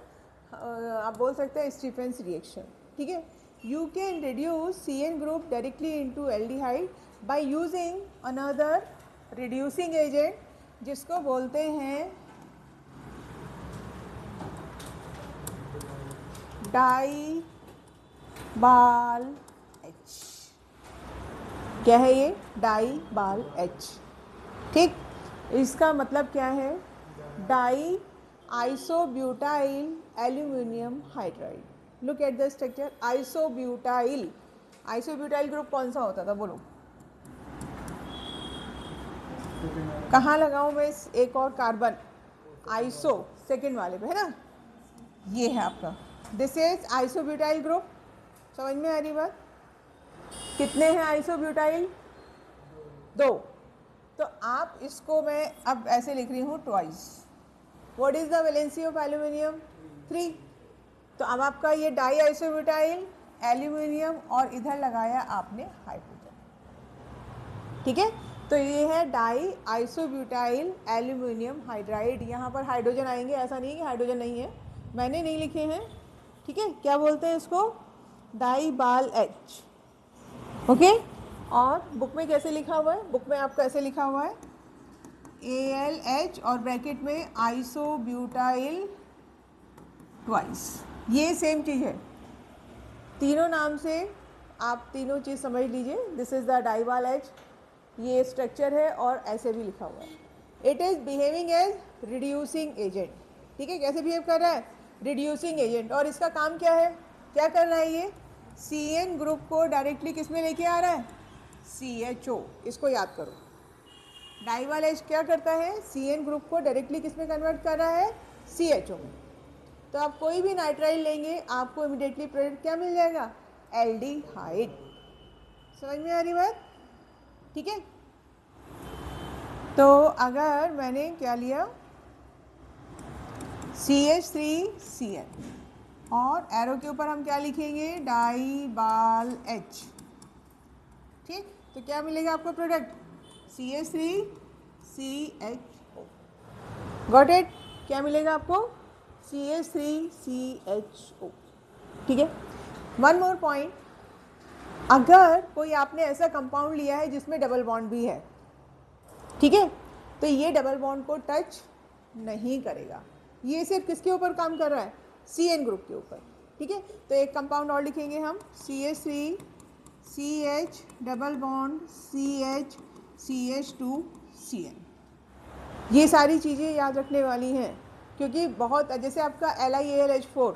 आप बोल सकते हैं स्टीफेंस रिएक्शन। ठीक है, you can reduce CN group directly into aldehyde by using another reducing agent जिसको बोलते हैं डाई बाल एच। क्या है ये? डाई बाल एच। ठीक, इसका मतलब क्या है? Die isobutyl aluminium hydride. Look at the structure, isobutyl. Isobutyl group कौन सा होता था बोलो? कहाँ लगाऊं मैं एक और कार्बन? आइसो सेकेंड वाले पे, है ना? ये है आपका, दिस इज आइसोब्यूटाइल ग्रुप। समझ में आ रही बात? कितने हैं आइसोब्यूटाइल? 2। तो आप इसको मैं अब ऐसे लिख रही हूँ twice. What is the valency of aluminium? 3। तो अब आपका ये डाई आइसोब्यूटाइल एल्यूमिनियम और इधर लगाया आपने हाइड्रोजन। ठीक है, तो ये है डाई आइसोब्यूटाइल एल्यूमिनियम हाइड्राइड। यहाँ पर हाइड्रोजन आएंगे, ऐसा नहीं कि हाइड्रोजन नहीं है, मैंने नहीं लिखे हैं। ठीक है, क्या बोलते हैं इसको? डाई बाल एच। ओके, और बुक में कैसे लिखा हुआ है? बुक में आपका ऐसे लिखा हुआ है AlH और ब्रैकेट में आइसोब्यूटाइल ट्वाइस। ये सेम चीज़ है, तीनों नाम से आप तीनों चीज़ समझ लीजिए। This is the DIBAL H, ये स्ट्रक्चर है और ऐसे भी लिखा हुआ है। It is behaving as reducing agent. ठीक है, कैसे बिहेव कर रहा है? Reducing agent. और इसका काम क्या है? क्या कर रहा है ये? CN ग्रुप को डायरेक्टली किस में लेके आ रहा है? CHO। इसको याद करो, डाई बाल एच क्या करता है? CN ग्रुप को डायरेक्टली किस में कन्वर्ट कर रहा है? CHO में। तो आप कोई भी नाइट्राइल लेंगे आपको इमिडिएटली प्रोडक्ट क्या मिल जाएगा? एल्डिहाइड। समझ में आ रही बात? ठीक है, तो अगर मैंने क्या लिया? CH3CN और एरो के ऊपर हम क्या लिखेंगे? डाई बाल एच। ठीक, तो क्या मिलेगा आपको प्रोडक्ट? CH3CHO। Got it? क्या मिलेगा आपको? CH3CHO। ठीक है, वन मोर पॉइंट, अगर कोई आपने ऐसा कंपाउंड लिया है जिसमें डबल बॉन्ड भी है, ठीक है, तो ये डबल बॉन्ड को टच नहीं करेगा। ये सिर्फ किसके ऊपर काम कर रहा है? CN ग्रुप के ऊपर। ठीक है, तो एक कंपाउंड और लिखेंगे हम, CH3CH double bond CH CH2CN। ये सारी चीज़ें याद रखने वाली हैं, क्योंकि बहुत, जैसे आपका LiAlH4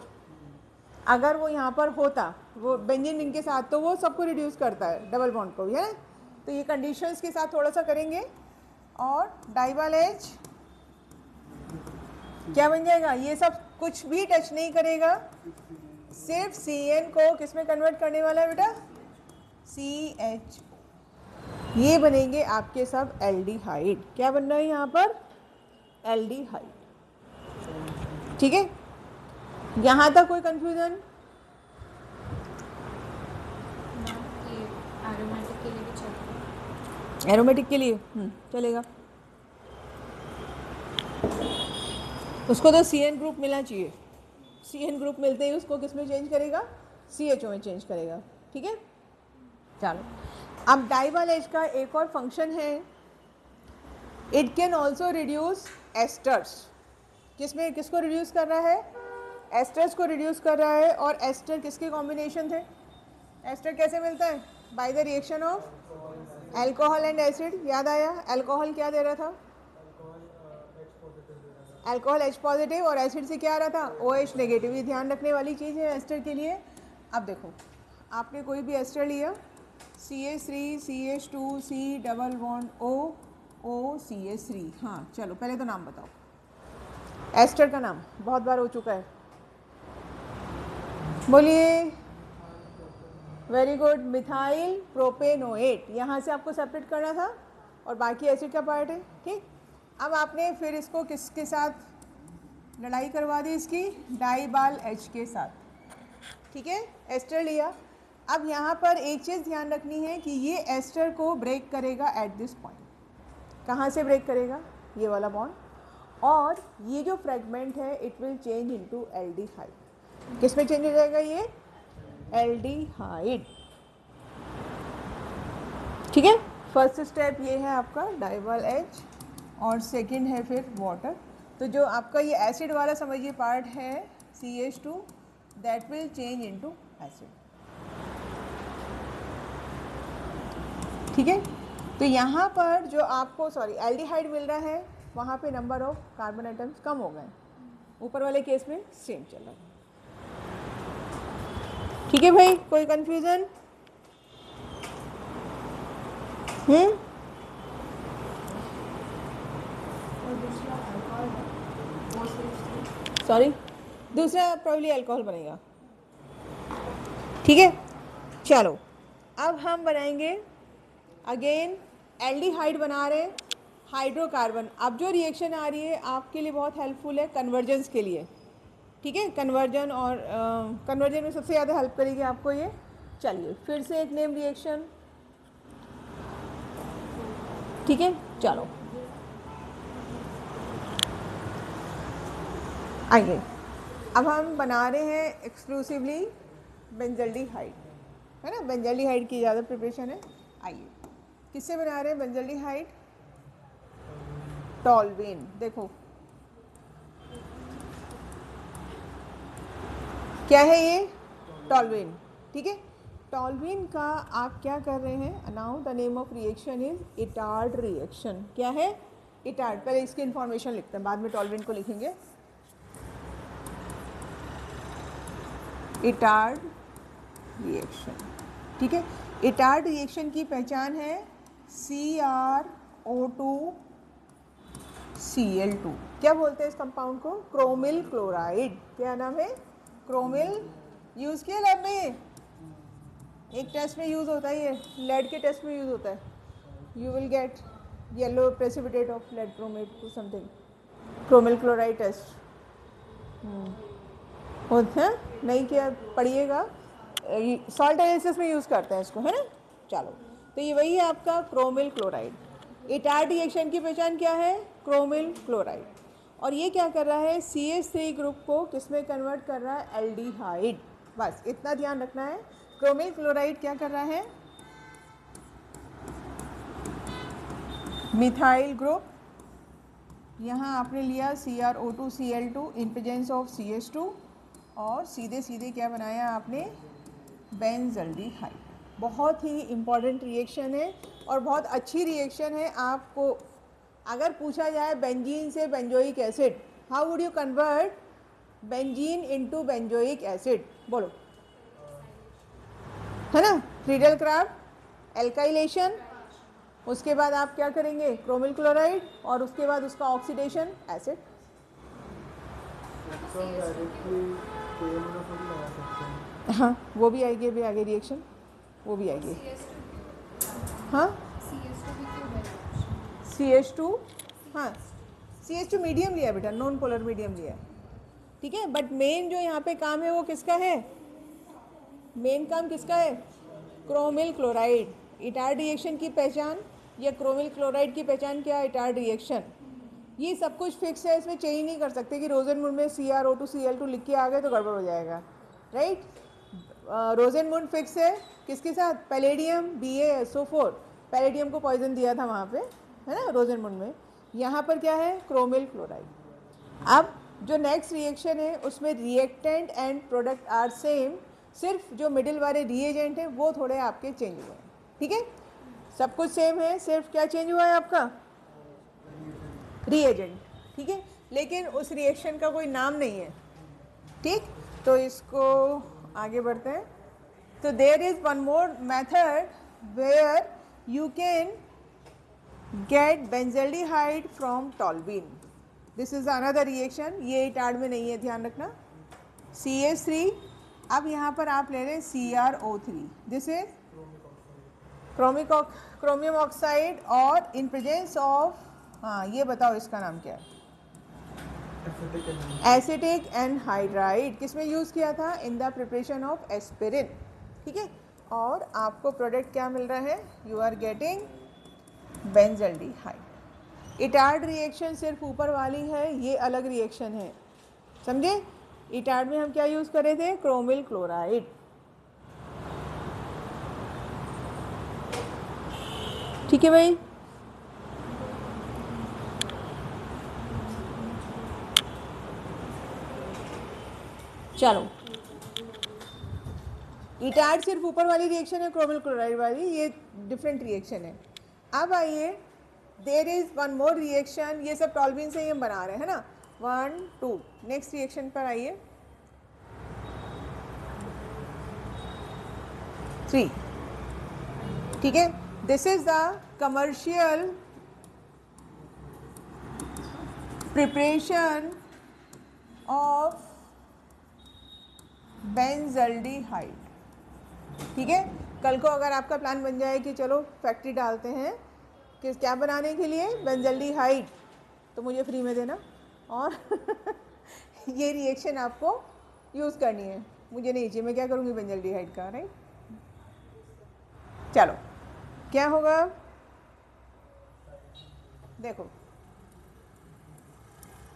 अगर वो यहाँ पर होता, वो बेंजीन रिंग के साथ, तो वो सबको रिड्यूस करता है, डबल बॉन्ड को भी, है ना? तो ये कंडीशंस के साथ थोड़ा सा करेंगे और डाई बाल एच क्या बन जाएगा? ये सब कुछ भी टच नहीं करेगा, सिर्फ CN को किस में कन्वर्ट करने वाला है बेटा? CH। ये बनेंगे आपके सब एल्डिहाइड। क्या बन रहा है यहाँ पर? एल्डिहाइड। ठीक है, यहाँ तक कोई कंफ्यूजन? एरोमेटिक के लिए भी चलता है। एरोमेटिक के लिए चलेगा, उसको तो CN ग्रुप मिलना चाहिए। CN ग्रुप मिलते ही उसको किस में चेंज करेगा? CHO में चेंज करेगा। ठीक है, चलो अब डाई बाल एच का एक और फंक्शन है, it can also reduce asters. किसमें किसको रिड्यूस कर रहा है? एस्टर्स को रिड्यूस कर रहा है। और एस्टर किसके कॉम्बिनेशन थे? एस्टर कैसे मिलता है? By the reaction of alcohol and acid. याद आया? अल्कोहल क्या दे रहा था? अल्कोहल H पॉजिटिव और एसिड से क्या आ रहा था? OH negative. ये ध्यान रखने वाली चीज़ है एस्टर के लिए। अब देखो, आपने कोई भी एस्टर लिया, CH3CH2C डबल बॉन्ड OCH3। हाँ चलो, पहले तो नाम बताओ एस्टर का नाम, बहुत बार हो चुका है, बोलिए। Very good, methyl propanoate. यहाँ से आपको सेपरेट करना था और बाकी एसिड का पार्ट है। ठीक, अब आपने फिर इसको किसके साथ लड़ाई करवा दी? इसकी डाई बाल एच के साथ। ठीक है, एस्टर लिया। अब यहाँ पर एक चीज़ ध्यान रखनी है कि ये एस्टर को ब्रेक करेगा एट दिस पॉइंट। कहाँ से ब्रेक करेगा? ये वाला बॉन्ड, और ये जो फ्रेगमेंट है it will change into aldehyde. किस में चेंज हो जाएगा ये? एल्डिहाइड। ठीक है, फर्स्ट स्टेप ये है आपका डाइवल एच और सेकंड है फिर वाटर। तो जो आपका ये एसिड वाला समझिए पार्ट है CH2 that will change into acid. ठीक है, तो यहाँ पर जो आपको एल्डिहाइड मिल रहा है वहाँ पे नंबर ऑफ कार्बन आइटम्स कम हो गए, ऊपर वाले केस में सेम चल रहा है। ठीक है भाई, कोई कंफ्यूजन? सॉरी, दूसरा प्रॉब्ली अल्कोहल बनेगा। ठीक है, चलो अब हम बनाएंगे अगेन एल्डिहाइड बना रहे हैं हाइड्रोकार्बन। अब जो रिएक्शन आ रही है आपके लिए बहुत हेल्पफुल है कन्वर्जेंस के लिए। ठीक है, कन्वर्जन और कन्वर्जन में सबसे ज़्यादा हेल्प करेगी आपको ये। चलिए फिर से एक नेम रिएक्शन। ठीक है, चलो आइए, अब हम बना रहे हैं एक्सक्लूसिवली बेंजल्डिहाइड, है ना। बेंजल्डिहाइड की ज़्यादा प्रिपरेशन है। आइए, किससे बना रहे हैं बेंजल्डिहाइड? टॉल्यूइन। देखो क्या है ये, टॉल्यूइन। ठीक है, टॉल्यूइन का आप क्या कर रहे हैं, now the name of reaction is Etard reaction. क्या है, इटार्ड। पहले इसकी इंफॉर्मेशन लिखते हैं, बाद में टॉल्यूइन को लिखेंगे। Etard reaction. ठीक है, इटार्ड रिएक्शन की पहचान है CrO2Cl2। क्या बोलते हैं इस कंपाउंड को? Chromyl chloride. क्या नाम है? क्रोमिल। यूज़ किया लैब में, एक टेस्ट में यूज़ होता है ये, लेड के टेस्ट में यूज़ होता है। You will get yellow precipitate of lead chromate to something, chromyl chloride test होता है। नहीं किया पढ़िएगा, सॉल्ट एनालिसिस में यूज़ करते हैं इसको, है ना। चलो, तो ये वही है आपका क्रोमिल क्लोराइड। इटार्ड रिएक्शन की पहचान क्या है? Chromyl chloride. और ये क्या कर रहा है, CH3 ग्रुप को किस में कन्वर्ट कर रहा है? एल्डिहाइड। बस इतना ध्यान रखना है। क्रोमिल क्लोराइड क्या कर रहा है? मिथाइल ग्रुप, यहाँ आपने लिया CrO2Cl2 in presence of CH2 और सीधे सीधे क्या बनाया आपने? बेंजल्डिहाइड। बहुत ही इम्पॉर्टेंट रिएक्शन है और बहुत अच्छी रिएक्शन है। आपको अगर पूछा जाए बेंजीन से benzoic acid, how would you convert benzene into benzoic acid? बोलो, है ना। फ्रीडल क्राफ्ट एल्काइलेशन, उसके बाद आप क्या करेंगे? क्रोमिल क्लोराइड, और उसके बाद उसका ऑक्सीडेशन एसिड। हाँ, वो भी आएगी, अभी आगे रिएक्शन वो भी आएगी। हाँ, CH2, हाँ CH2 मीडियम लिया बेटा, नॉन पोलर मीडियम लिया। ठीक है, बट मेन जो यहाँ पे काम है वो किसका है? मेन काम किसका है? Chromyl chloride. इटार्ड रिएक्शन की पहचान या क्रोमिल क्लोराइड की पहचान क्या है? Etard reaction. ये सब कुछ फिक्स है, इसमें चेंज नहीं कर सकते कि रोजेनमुंड में CrO2Cl2 लिख के आ गए तो गड़बड़ हो जाएगा, राइट। रोजेनमुंड फिक्स है, किसके साथ? Palladium BaSO4। पैलेडियम को पॉइजन दिया था वहाँ पे, है ना, रोजेनमुंड में। यहाँ पर क्या है? Chromyl chloride. अब जो नेक्स्ट रिएक्शन है उसमें reactant and product are same, सिर्फ जो मिडिल वाले रिएजेंट हैं वो थोड़े आपके चेंज हुए हैं। ठीक है, सब कुछ सेम है, सिर्फ क्या चेंज हुआ है आपका? रिएजेंट। ठीक है, लेकिन उस रिएक्शन का कोई नाम नहीं है। ठीक, तो इसको आगे बढ़ते हैं। तो there is one more method where you can get benzaldehyde from toluene. This is another reaction, ये इटार्ड में नहीं है, ध्यान रखना। CH3, अब यहाँ पर आप ले रहे हैं CrO3, this is chromium oxide, और इन प्रेजेंस ऑफ, हाँ ये बताओ इसका नाम क्या है? Acetic anhydride. किस में यूज़ किया था? In the preparation of aspirin. ठीक है, और आपको प्रोडक्ट क्या मिल रहा है? You are getting benzaldehyde. Etard reaction सिर्फ ऊपर वाली है, ये अलग रिएक्शन है, समझे। इटार्ड में हम क्या यूज़ कर रहे थे? Chromyl chloride. ठीक है भाई। चलो, ईटार्ड सिर्फ ऊपर वाली रिएक्शन है, क्रोमिल क्लोराइड वाली ये डिफरेंट रिएक्शन है। अब आइए, there is one more reaction, ये सब टॉल्यूइन से ही हम बना रहे हैं ना, 1 2। नेक्स्ट रिएक्शन पर आइए, 3। ठीक है, this is the commercial preparation of benzaldehyde. ठीक है, कल को अगर आपका प्लान बन जाए कि चलो फैक्ट्री डालते हैं कि क्या बनाने के लिए, बेंजल्डिहाइड, तो मुझे फ्री में देना और ये रिएक्शन आपको यूज़ करनी है, मुझे नहीं चाहिए, मैं क्या करूँगी बेंजल्डिहाइड का, राइट। चलो क्या होगा, देखो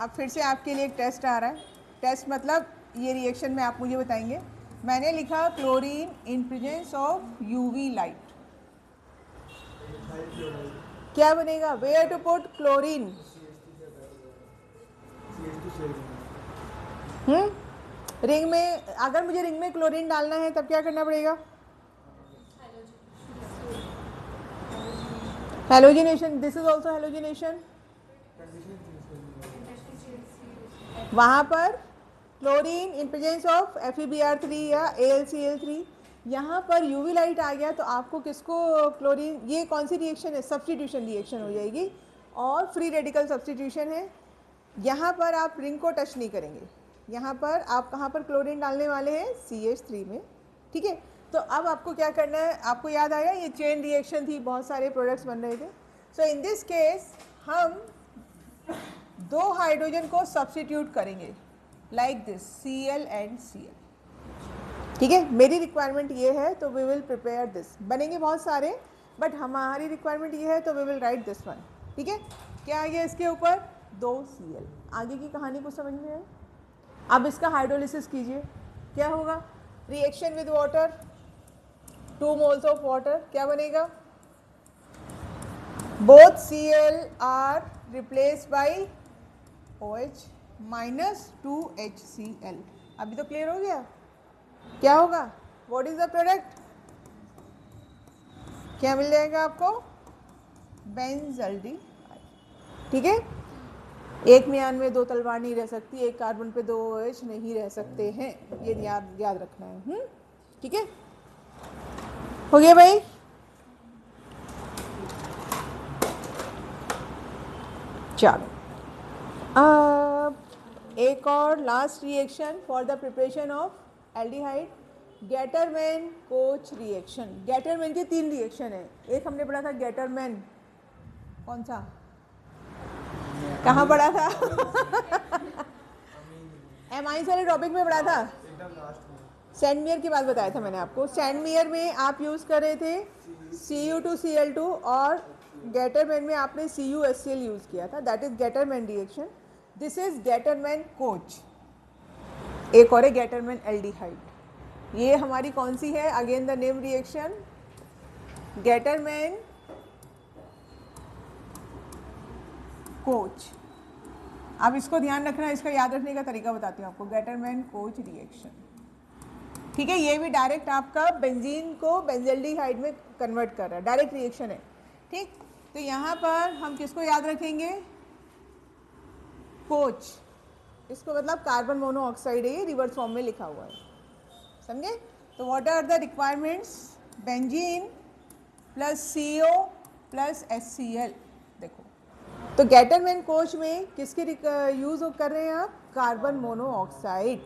अब फिर से आपके लिए एक टेस्ट आ रहा है। टेस्ट मतलब ये रिएक्शन में आप मुझे बताएंगे। मैंने लिखा chlorine in presence of UV light, क्या बनेगा, where to put chlorine, ring में, अगर मुझे रिंग में क्लोरीन डालना है तब क्या करना पड़ेगा, halogenation, this is also halogenation. वहाँ पर chlorine in presence of FeBr3 या AlCl3, यहाँ पर यूवी लाइट आ गया तो आपको किसको क्लोरीन, ये कौन सी रिएक्शन है, सब्स्टिट्यूशन रिएक्शन हो जाएगी और फ्री रेडिकल सब्स्टिट्यूशन है। यहाँ पर आप रिंग को टच नहीं करेंगे, यहाँ पर आप कहाँ पर क्लोरीन डालने वाले हैं, CH3 में। ठीक है, तो अब आपको क्या करना है, आपको याद आया ये चेन रिएक्शन थी, बहुत सारे प्रोडक्ट्स बन रहे थे। सो इन दिस केस हम 2 हाइड्रोजन को सब्स्टिट्यूट करेंगे like this, Cl and Cl। ठीक है, मेरी रिक्वायरमेंट ये है तो वी विल प्रिपेयर दिस, बनेंगे बहुत सारे बट हमारी रिक्वायरमेंट ये है तो we will write this one. ठीक है, क्या आ गया इसके ऊपर, 2 Cl। आगे की कहानी को समझ में है। अब इसका हाइड्रोलिसिस कीजिए, क्या होगा, reaction with water, 2 moles of water, क्या बनेगा, both Cl are replace by OH minus 2HCl। अभी तो क्लियर हो गया, क्या होगा, व्हाट इज द प्रोडक्ट, क्या मिल जाएगा आपको, बेंजल्डिहाइड। ठीक है, एक म्यान में 2 तलवार नहीं रह सकती, एक कार्बन पे 2 OH नहीं रह सकते हैं, ये याद रखना है। ठीक है, हो गया भाई। चलो अब एक और last reaction for the preparation of aldehyde, Gattermann coach reaction. Gattermann की 3 रिएक्शन है, एक हमने पढ़ा था गेटरमैन, कौन सा, कहाँ पढ़ा था एमाइंस वाले टॉपिक में पढ़ा था, सैंडमियर की बात बताया था मैंने आपको। सैंडमियर में आप यूज़ कर रहे थे Cu2Cl2 और गेटरमैन में आपने CuHCl यूज़ किया था, that is Gattermann reaction. This is Gattermann coach. एक और है गेटरमैन एल्डिहाइड, ये हमारी कौन सी है, again the name reaction, Gattermann coach. अब इसको ध्यान रखना, इसका याद रखने का तरीका बताती हूँ आपको, गेटरमैन कोच रिएक्शन। ठीक है, ये भी डायरेक्ट आपका बेंजीन को बेंजल्डिहाइड में कन्वर्ट कर रहा है, डायरेक्ट रिएक्शन है। ठीक, तो यहाँ पर हम किसको याद रखेंगे, कोच, इसको मतलब कार्बन मोनोऑक्साइड है, ये रिवर्स फॉर्म में लिखा हुआ है, समझे। तो what are the requirements, benzene plus CO plus HCl। देखो तो गेटरमैन कोच में किसके यूज़ कर रहे हैं आप, कार्बन मोनोऑक्साइड।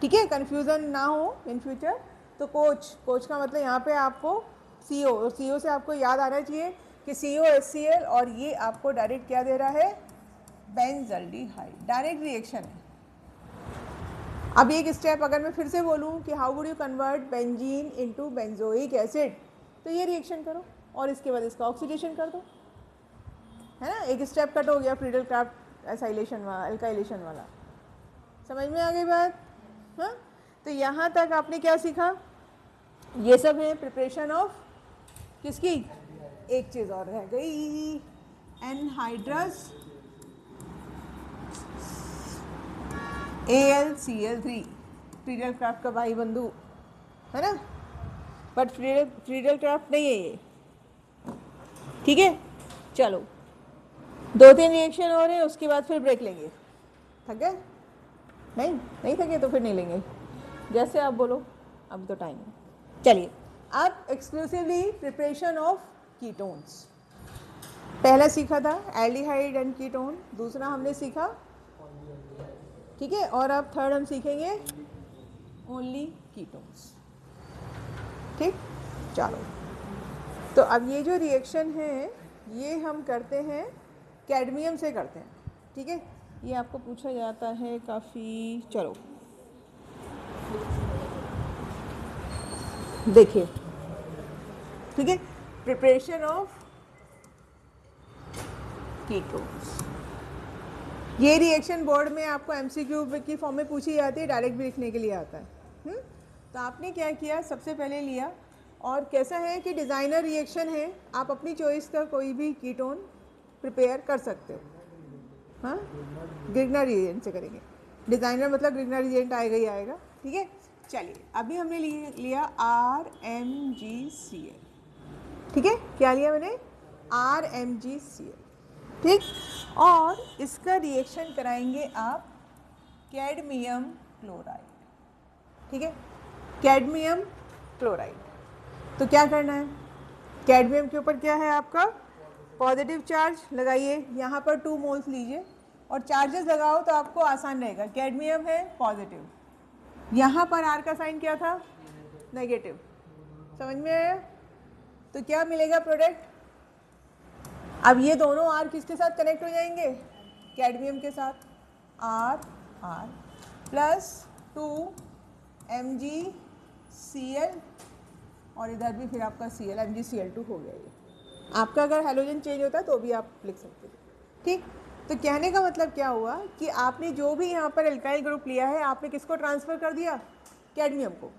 ठीक है, कन्फ्यूज़न ना हो इन फ्यूचर। तो कोच का मतलब यहाँ पे आपको CO, और CO से आपको याद आना चाहिए कि COHCl, और ये आपको डायरेक्ट क्या दे रहा है, बेंजल्डिहाइड, डायरेक्ट रिएक्शन है। अब एक स्टेप अगर मैं फिर से बोलूँ कि how would you convert benzene into benzoic acid, तो ये रिएक्शन करो और इसके बाद इसका ऑक्सीडेशन कर दो, है ना, एक स्टेप कट हो गया फ्रीडल क्राफ्ट एसाइलेशन वाला, एल्काइलेशन वाला। समझ में आ गई बात। हाँ, तो यहाँ तक आपने क्या सीखा, ये सब है प्रिपरेशन ऑफ किसकी, एक चीज़ और रह गई, एनहाइड्रस AlCl3, फ्रीडल क्राफ्ट का भाई बंधु है ना, बट फ्रीडल क्राफ्ट नहीं है ये, ठीक है। चलो 2-3 रिएक्शन हो रहे हैं, उसके बाद फिर ब्रेक लेंगे। थक गए? नहीं थके तो फिर नहीं लेंगे, जैसे आप बोलो, अब तो टाइम है। चलिए अब एक्सक्लूसिवली प्रिपरेशन ऑफ कीटोन्स, पहला सीखा था एल्डिहाइड एंड कीटोन, दूसरा हमने सीखा, ठीक है, और अब थर्ड हम सीखेंगे ओनली कीटोन्स, ठीक। चलो तो अब ये जो रिएक्शन है ये हम करते हैं कैडमियम से करते हैं, ठीक है, ये आपको पूछा जाता है काफ़ी। चलो देखिए, ठीक है, प्रिपरेशन ऑफ कीटोन्स, ये रिएक्शन बोर्ड में आपको एमसीक्यू की फॉर्म में पूछी जाती है, डायरेक्ट भी लिखने के लिए आता है। तो आपने क्या किया, सबसे पहले लिया, और कैसा है कि डिज़ाइनर रिएक्शन है, आप अपनी चॉइस का कोई भी कीटोन प्रिपेयर कर सकते हो। हाँ, ग्रिग्नर रिएजेंट से करेंगे, डिज़ाइनर मतलब ग्रिग्नर रिएजेंट आएगा ही आएगा, ठीक है। चलिए अभी हमने लिया RMgCl, ठीक है, क्या लिया मैंने, RMgCl, ठीक, और इसका रिएक्शन कराएंगे आप कैडमियम क्लोराइड, ठीक है, कैडमियम क्लोराइड। तो क्या करना है, कैडमियम के ऊपर क्या है आपका पॉजिटिव चार्ज लगाइए, यहाँ पर 2 मोल्स लीजिए और चार्जेस लगाओ तो आपको आसान रहेगा। कैडमियम है पॉजिटिव, यहाँ पर R का साइन क्या था, नेगेटिव, समझ में आया। तो क्या मिलेगा प्रोडक्ट, अब ये दोनों R किसके साथ कनेक्ट हो जाएंगे, कैडमियम के साथ, R प्लस 2MgCl, और इधर भी फिर आपका Cl, MgCl2 हो गया। ये आपका अगर हैलोजन चेंज होता तो भी आप लिख सकते थे, ठीक। तो कहने का मतलब क्या हुआ कि आपने जो भी यहाँ पर एल्काइल ग्रुप लिया है, आपने किसको ट्रांसफ़र कर दिया, कैडमियम को,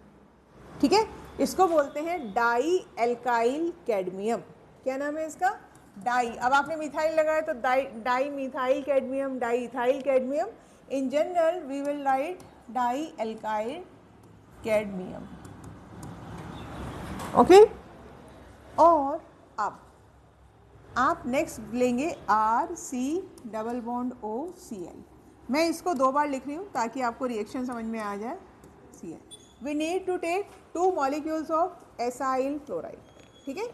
ठीक है। इसको बोलते हैं डाई एल्काइल कैडमियम, क्या नाम है इसका, डाई। अब आपने मिथाइल लगाया तो dimethyl cadmium, diethyl cadmium, in general we will write dialkyl cadmium, okay. और अब आप नेक्स्ट लेंगे RC≡OCl, मैं इसको 2 बार लिख रही हूँ ताकि आपको रिएक्शन समझ में आ जाए। Cl, we need to take 2 molecules of acyl chloride, ठीक है।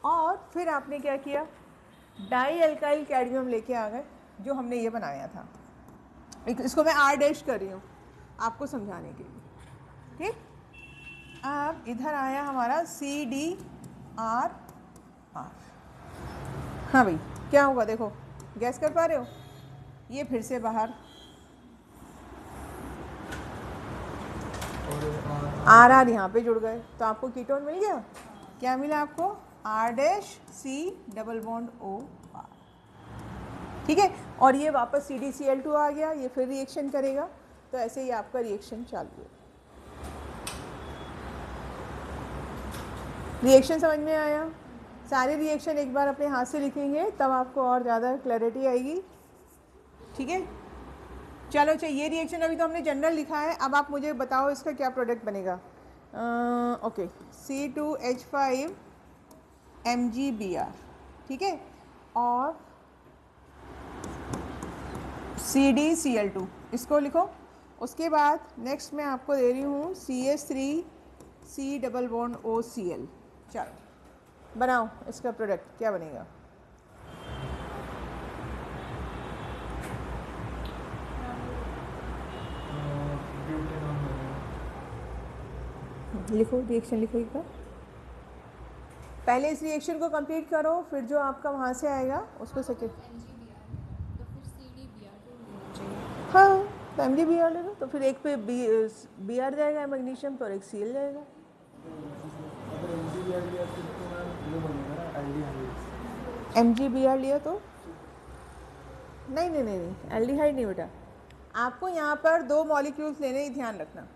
और फिर आपने क्या किया, डाई एल्काइल कैडमियम लेके आ गए, जो हमने ये बनाया था, इसको मैं R' कर रही हूँ आपको समझाने के लिए, ठीक। अब इधर आया हमारा CdR, हाँ भाई क्या होगा देखो, गैस कर पा रहे हो, ये फिर से बाहर R यहाँ पे जुड़ गए, तो आपको कीटोन मिल गया, क्या मिला आपको, R'≡COR, ठीक है। और ये वापस CdCl2 आ गया, ये फिर रिएक्शन करेगा, तो ऐसे ही आपका रिएक्शन चालू है। रिएक्शन समझ में आया, सारे रिएक्शन एक बार अपने हाथ से लिखेंगे तब आपको और ज़्यादा क्लैरिटी आएगी, ठीक है। चलो अच्छा, ये रिएक्शन अभी तो हमने जनरल लिखा है, अब आप मुझे बताओ इसका क्या प्रोडक्ट बनेगा। ओके, C2H5MgBr, ठीक है, और CdCl2, इसको लिखो। उसके बाद नेक्स्ट मैं आपको दे रही हूँ CH3C≡OCl, चलो बनाओ इसका प्रोडक्ट क्या बनेगा। लिखो, रिएक्शन लिखो एक बार, पहले इस रिएक्शन को कंप्लीट करो, फिर जो आपका वहाँ से आएगा उसको सेकेंड। हाँ, तो MgBr ले लो, तो फिर एक पे Br जाएगा मैग्नीशियम, तो एक Cl जाएगा। MgBr लिया तो नहीं, एल्डिहाइड नहीं बेटा, आपको यहाँ पर 2 मॉलिक्यूल्स लेने ही, ध्यान रखना।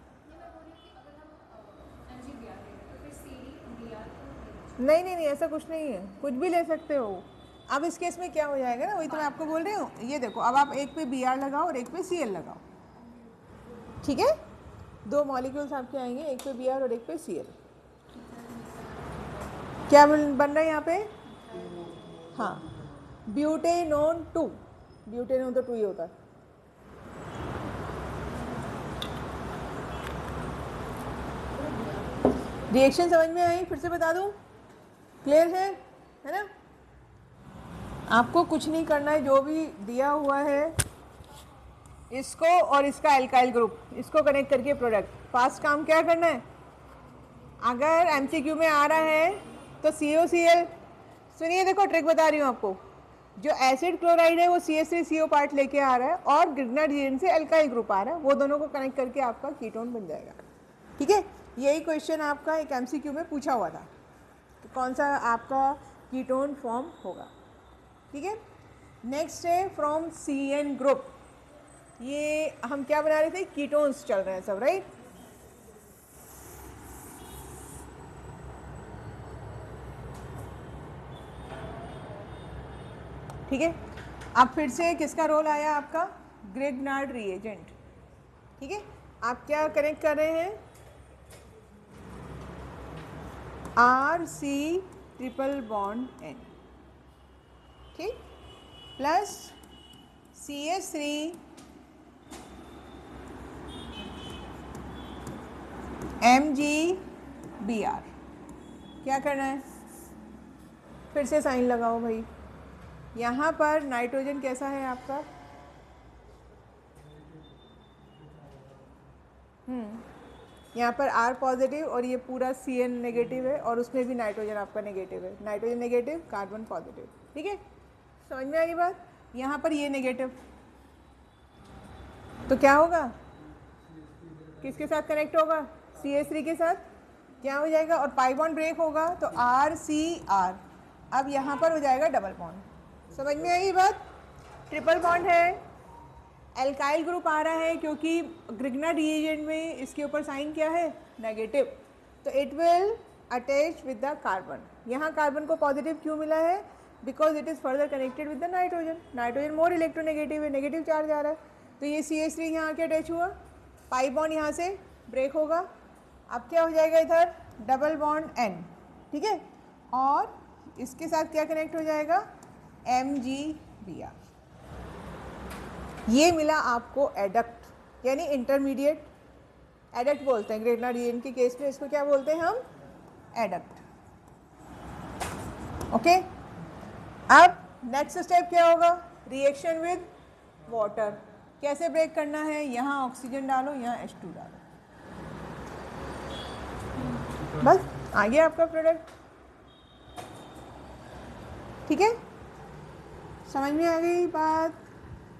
नहीं नहीं नहीं, ऐसा कुछ नहीं है, कुछ भी ले सकते हो। अब इस केस में क्या हो जाएगा ना, वही तो मैं आपको बोल रही हूँ। ये देखो, अब आप एक पे Br लगाओ और एक पे Cl लगाओ, ठीक है। दो मॉलिक्यूल्स आपके आएंगे, एक पे Br और एक पे Cl। क्या बन रहा है यहाँ पे? हाँ, ब्यूटेनोन 2। ब्यूटेनोन तो 2 ही होता है। रिएक्शन समझ में आई? फिर से बता दूं, क्लियर है ना? आपको कुछ नहीं करना है, जो भी दिया हुआ है इसको और इसका एल्काइल ग्रुप, इसको कनेक्ट करके प्रोडक्ट। फास्ट काम क्या करना है, अगर एमसीक्यू में आ रहा है तो COCl, सुनिए देखो ट्रिक बता रही हूँ आपको। जो एसिड क्लोराइड है वो CH3CO पार्ट लेके आ रहा है और ग्रिग्नार्ड रिएजेंट से एल्काइल ग्रुप आ रहा है, वो दोनों को कनेक्ट करके आपका कीटोन बन जाएगा, ठीक है। यही क्वेश्चन आपका एक MCQ में पूछा हुआ था कि कौन सा आपका कीटोन फॉर्म होगा, ठीक है। नेक्स्ट है फ्रॉम CN ग्रुप। ये हम क्या बना रहे थे, कीटोन्स चल रहे हैं सब, राइट। ठीक है। अब फिर से किसका रोल आया आपका, ग्रिग्नार्ड रिएजेंट, ठीक है। आप क्या कनेक्ट कर रहे हैं, RC ट्रिपल बॉन्ड N, ठीक, प्लस CH3 MgBr। क्या करना है, फिर से साइन लगाओ भाई। यहाँ पर नाइट्रोजन कैसा है आपका, यहाँ पर R पॉजिटिव और ये पूरा Cn नेगेटिव है और उसमें भी नाइट्रोजन आपका नेगेटिव है, नाइट्रोजन नेगेटिव कार्बन पॉजिटिव, ठीक है। समझ में आ गई बात। यहाँ पर ये नेगेटिव, तो क्या होगा, किसके साथ कनेक्ट होगा, CH3 के साथ, क्या हो जाएगा, और पाई बॉन्ड ब्रेक होगा तो RCr। अब यहाँ पर हो जाएगा डबल बॉन्ड। समझ में आई बात। ट्रिपल बॉन्ड है, एल्काइल ग्रुप आ रहा है क्योंकि ग्रिग्नार्ड रिएजेंट में इसके ऊपर साइन क्या है, नेगेटिव, तो it will attach with the carbon. यहाँ कार्बन को पॉजिटिव क्यों मिला है, because it is further connected with the nitrogen. Nitrogen more electronegative है, नेगेटिव चार्ज आ रहा है, तो ये CH3 यहाँ आके अटैच हुआ, पाई बॉन्ड यहाँ से ब्रेक होगा। अब क्या हो जाएगा इधर, डबल बॉन्ड N, ठीक है, और इसके साथ क्या कनेक्ट हो जाएगा, MgBr। ये मिला आपको एडक्ट, यानी इंटरमीडिएट एडक्ट बोलते हैं। ग्रिग्नार्ड रिएजेंट के केस में इसको क्या बोलते हैं हम, एडक्ट, ओके। अब नेक्स्ट स्टेप क्या होगा, रिएक्शन विद वाटर। कैसे ब्रेक करना है, यहाँ ऑक्सीजन डालो, यहाँ H2 डालो, बस आ गया आपका प्रोडक्ट, ठीक है। समझ में आ गई बात।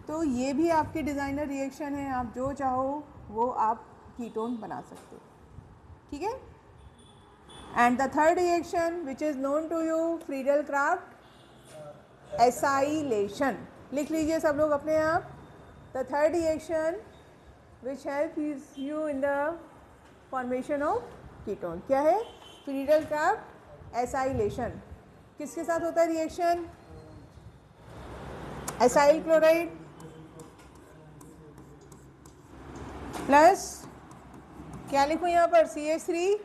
तो ये भी आपकी डिज़ाइनर रिएक्शन है, आप जो चाहो वो आप कीटोन बना सकते हो, ठीक है। And the third reaction which is known to you, Friedel Crafts acylation. लिख लीजिए सब लोग अपने आप। The third reaction which help you in the formation of ketone क्या है, फ्रीडल क्राफ्ट एसाइलेशन। किसके साथ होता है रिएक्शन, एसाइल क्लोराइड प्लस क्या लिखूँ यहाँ पर, CH3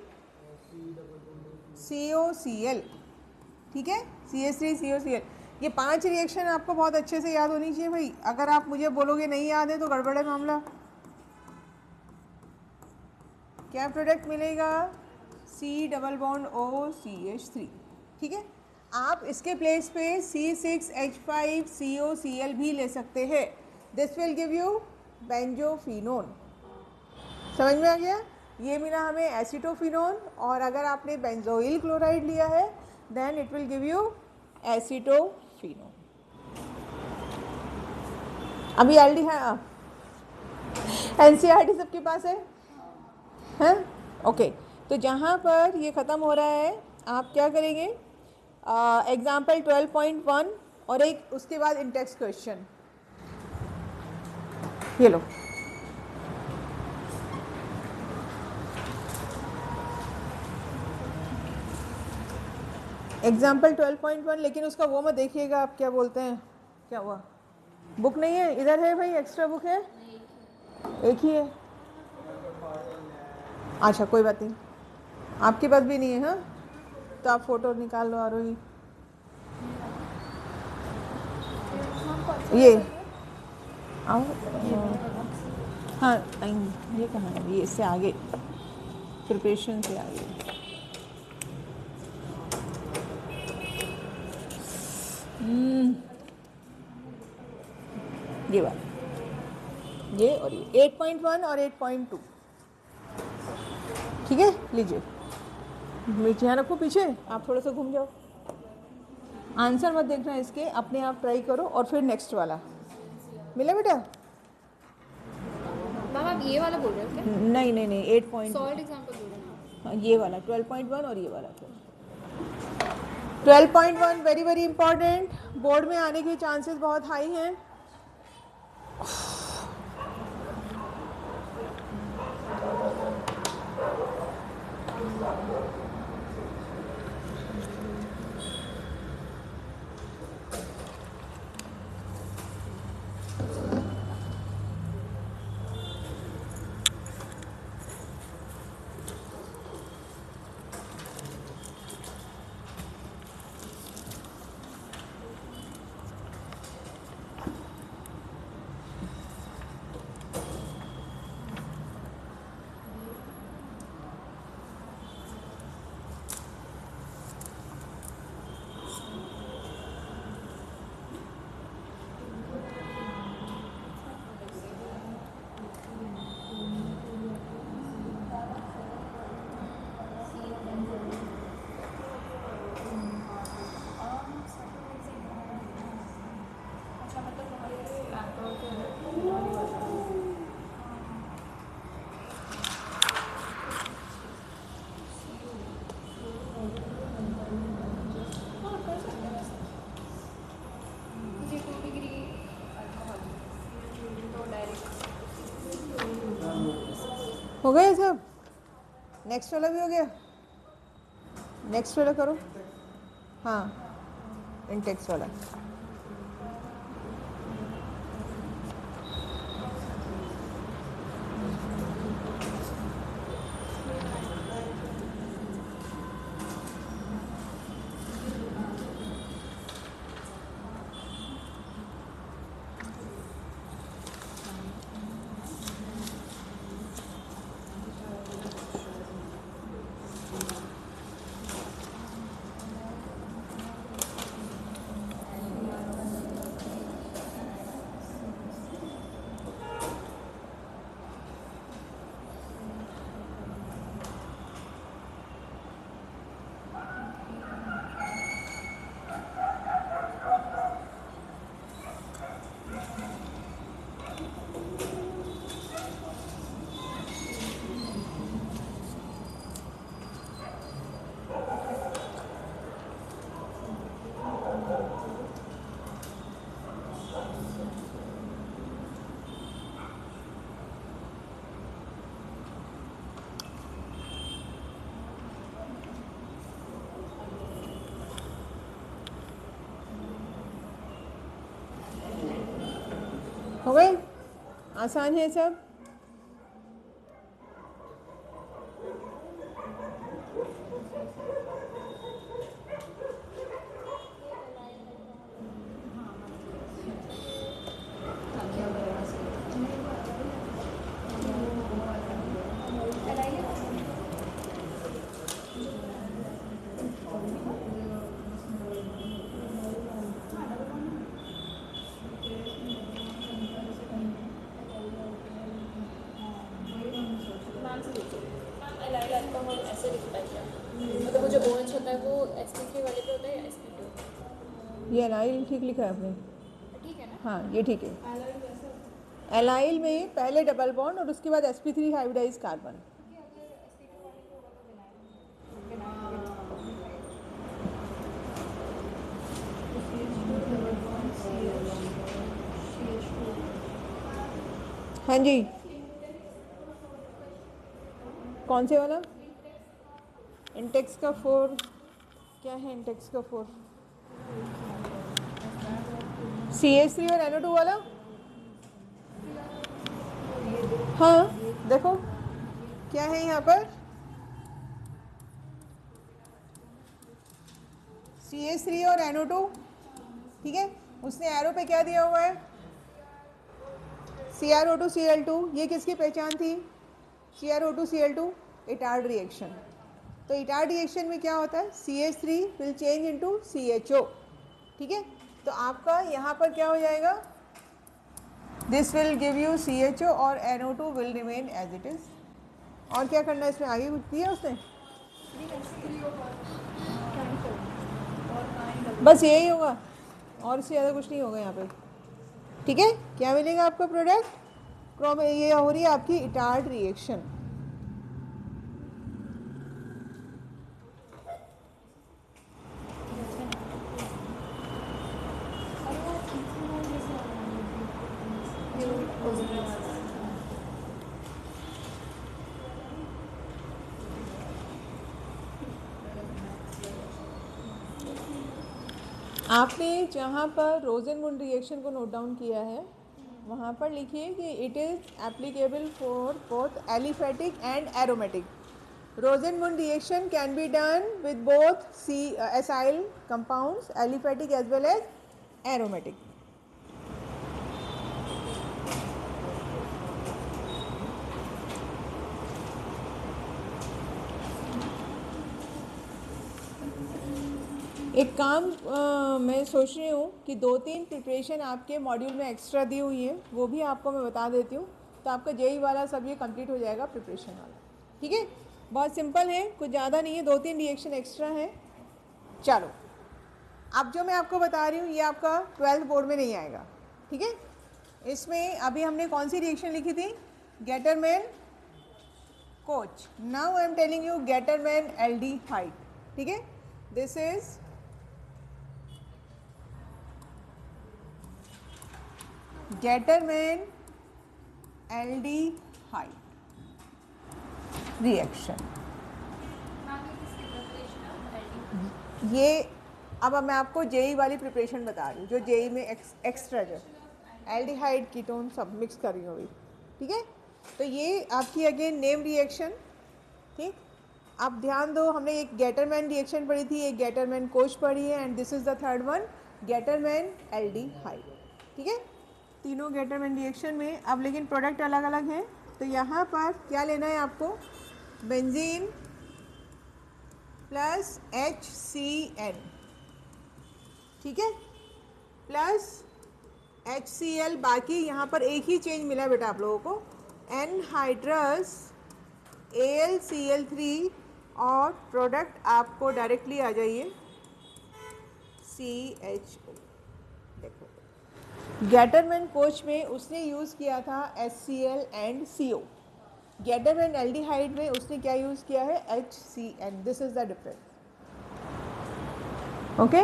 COCl, ठीक है, CH3 COCl। ये 5 रिएक्शन आपको बहुत अच्छे से याद होनी चाहिए भाई। अगर आप मुझे बोलोगे नहीं याद है तो गड़बड़ है मामला। क्या प्रोडक्ट मिलेगा, C डबल बॉन्ड OCH3, ठीक है। आप इसके प्लेस पे C6H5COCl भी ले सकते हैं, this will give you benzophenone. समझ में आ गया। ये मिला हमें एसीटोफिनोन, और अगर आपने बेंजोइल क्लोराइड लिया है then it will give you acetophenone. अभी एल्डिहाइड NCERT सबके पास है, हैं, ओके। तो जहाँ पर ये ख़त्म हो रहा है आप क्या करेंगे, एग्जाम्पल 12.1 और एक उसके बाद इंटेक्स क्वेश्चन, ये लो। एग्जाम्पल 12.1, लेकिन उसका वो मत देखिएगा आप, क्या बोलते हैं, क्या हुआ, बुक नहीं है इधर, है भाई एक्स्ट्रा बुक है, एक ही है, अच्छा कोई बात नहीं, आपके पास भी नहीं है, हाँ तो आप फ़ोटो निकाल लो आरोही, ये आओ, हाँ आएंगे, ये कहाँ है, ये इससे आगे, प्रिपरेशन से आगे, ये बात, ये और ये 8.1 और 8.2, ठीक है, लीजिए, ध्यान रखो पीछे, आप थोड़ा सा घूम जाओ, आंसर मत देखना इसके, अपने आप ट्राई करो और फिर नेक्स्ट वाला मिला बेटा। मैम आप ये वाला बोल रहे हो क्या? नहीं नहीं नहीं 8. सॉल्ट एग्जांपल बोल रहे हो? हाँ, ये वाला 12.1 और ये वाला 12.1 वेरी वेरी इंपॉर्टेंट, बोर्ड में आने के चांसेस बहुत हाई हैं। हो गए सब, नेक्स्ट वाला भी हो गया, नेक्स्ट वाला करो, हाँ इंटेक्स वाला, हो गए, आसान है सब। ऐसे लिखता है क्या? मतलब वो जो OH होता है वो sp3 वाले पे होता है या sp2? ये एनाइल ठीक लिखा है आपने, ठीक है ना? हाँ ये ठीक है। एलाइल में पहले डबल बॉन्ड और उसके बाद sp3 हाइब्रिडाइज कार्बन। हाँ जी, कौन से वाला? इंटेक्स का 4 क्या है इंटेक्स का 4? CH3 और NO2 वाला। हाँ देखो क्या है यहाँ पर, CH3 और NO2, ठीक है। उसने एरो पे क्या दिया हुआ है, CrO2Cl2। ये किसकी पहचान थी, CrO2Cl2, इटार्ड रिएक्शन। तो इटार्ड रिएक्शन में क्या होता है, CH3 will change into CHO, ठीक है। तो आपका यहाँ पर क्या हो जाएगा, this will give you CHO और NO2 will remain as it is. और क्या करना है इसमें, आगे कुछ दिया उसने, बस यही होगा और इससे ज़्यादा कुछ नहीं होगा यहाँ पे, ठीक है। क्या मिलेगा आपको प्रोडक्ट, क्रोम, ये हो रही है आपकी इटार्ड रिएक्शन। आपने जहाँ पर रोजेनमुंड रिएक्शन को नोट डाउन किया है वहाँ पर लिखिए कि it is applicable for both aliphatic and aromatic. Rosenmund reaction can be done with both acyl compounds, aliphatic as well as aromatic. एक काम मैं सोच रही हूँ कि 2-3 प्रिपरेशन आपके मॉड्यूल में एक्स्ट्रा दी हुई है, वो भी आपको मैं बता देती हूँ, तो आपका जेई वाला सब ये कंप्लीट हो जाएगा प्रिपरेशन वाला, ठीक है। बहुत सिंपल है, कुछ ज़्यादा नहीं है, 2-3 रिएक्शन एक्स्ट्रा है। चलो अब जो मैं आपको बता रही हूँ ये आपका 12th बोर्ड में नहीं आएगा, ठीक है। इसमें अभी हमने कौन सी रिएक्शन लिखी थी, Gattermann coach. Now I am telling you Gattermann aldehyde, ठीक है। This is Gattermann aldehyde reaction. ये अब मैं आपको जेई वाली प्रिपरेशन बता रही हूँ, जो जेई में एक्स्ट्रा जो एल्डिहाइड कीटोन सब मिक्स कर रही हूँ अभी, ठीक है। तो ये आपकी अगेन नेम रिएक्शन, ठीक। आप ध्यान दो, हमने एक गेटरमैन रिएक्शन पढ़ी थी, एक गेटरमैन कोच पढ़ी है, and this is the third one, Gattermann aldehyde, ठीक है। तीनों गेटरमैन रिएक्शन में अब लेकिन प्रोडक्ट अलग अलग हैं। तो यहाँ पर क्या लेना है आपको, बेंजीन प्लस HCN, ठीक है, प्लस HCl। बाकी यहाँ पर एक ही चेंज मिला बेटा आप लोगों को, एनहाइड्रस AlCl3, और प्रोडक्ट आपको डायरेक्टली आ जाइए CHO। देखो गेटरमैन कोच में उसने यूज़ किया था HCl and CO, Gattermann aldehyde में उसने क्या यूज़ किया है, HCN। This is the difference, okay.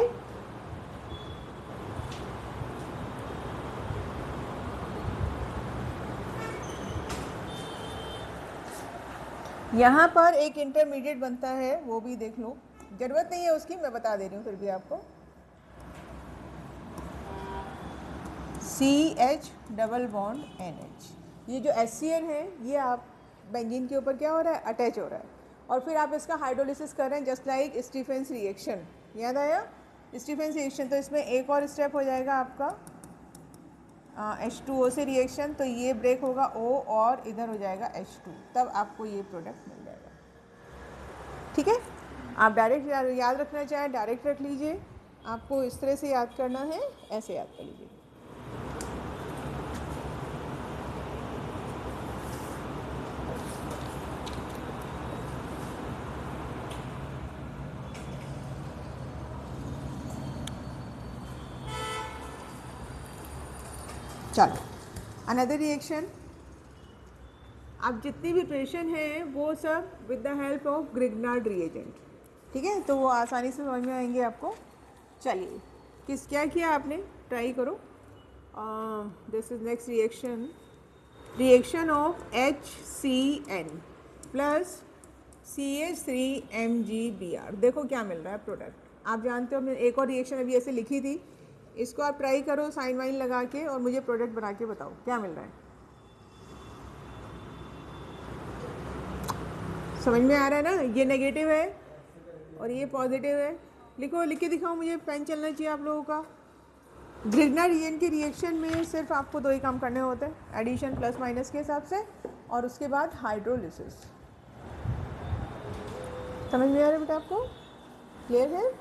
यहाँ पर एक इंटरमीडिएट बनता है, वो भी देख लो, ज़रूरत नहीं है उसकी, मैं बता दे रही हूँ फिर भी आपको। CH डबल बॉन्ड NH, ये जो HCl है ये आप बेंजीन के ऊपर क्या हो रहा है, अटैच हो रहा है, और फिर आप इसका हाइड्रोलिसिस कर रहे हैं जस्ट लाइक स्टीफेंस रिएक्शन। याद आया स्टीफेंस रिएक्शन, तो इसमें एक और स्टेप हो जाएगा आपका H2O से रिएक्शन, तो ये ब्रेक होगा O और इधर हो जाएगा H2, तब आपको ये प्रोडक्ट मिल जाएगा, ठीक है। आप डायरेक्ट याद रखना चाहें डायरेक्ट रख लीजिए, आपको इस तरह से याद करना है, ऐसे याद कर लीजिए। चलो अनदर रिएक्शन, अब जितनी भी प्रिपरेशन है वो सब with the help of Grignard reagent, ठीक है, तो वो आसानी से समझ में आएंगे आपको। चलिए क्या किया आपने, ट्राई करो। This is next reaction, reaction of HCN plus CH3MgBr। देखो क्या मिल रहा है प्रोडक्ट, आप जानते हो मैंने एक और रिएक्शन अभी ऐसे लिखी थी, इसको आप ट्राई करो साइन वाइन लगा के और मुझे प्रोडक्ट बना के बताओ क्या मिल रहा है। समझ में आ रहा है ना, ये नेगेटिव है और ये पॉजिटिव है। लिखो, लिख के दिखाओ मुझे, पेन चलना चाहिए आप लोगों का। ग्रिग्नार रीजन के रिएक्शन में सिर्फ आपको 2 ही काम करने होते हैं, एडिशन प्लस माइनस के हिसाब से, और उसके बाद हाइड्रोलिसिस। समझ में आ रहा है बेटा आपको? क्लियर है?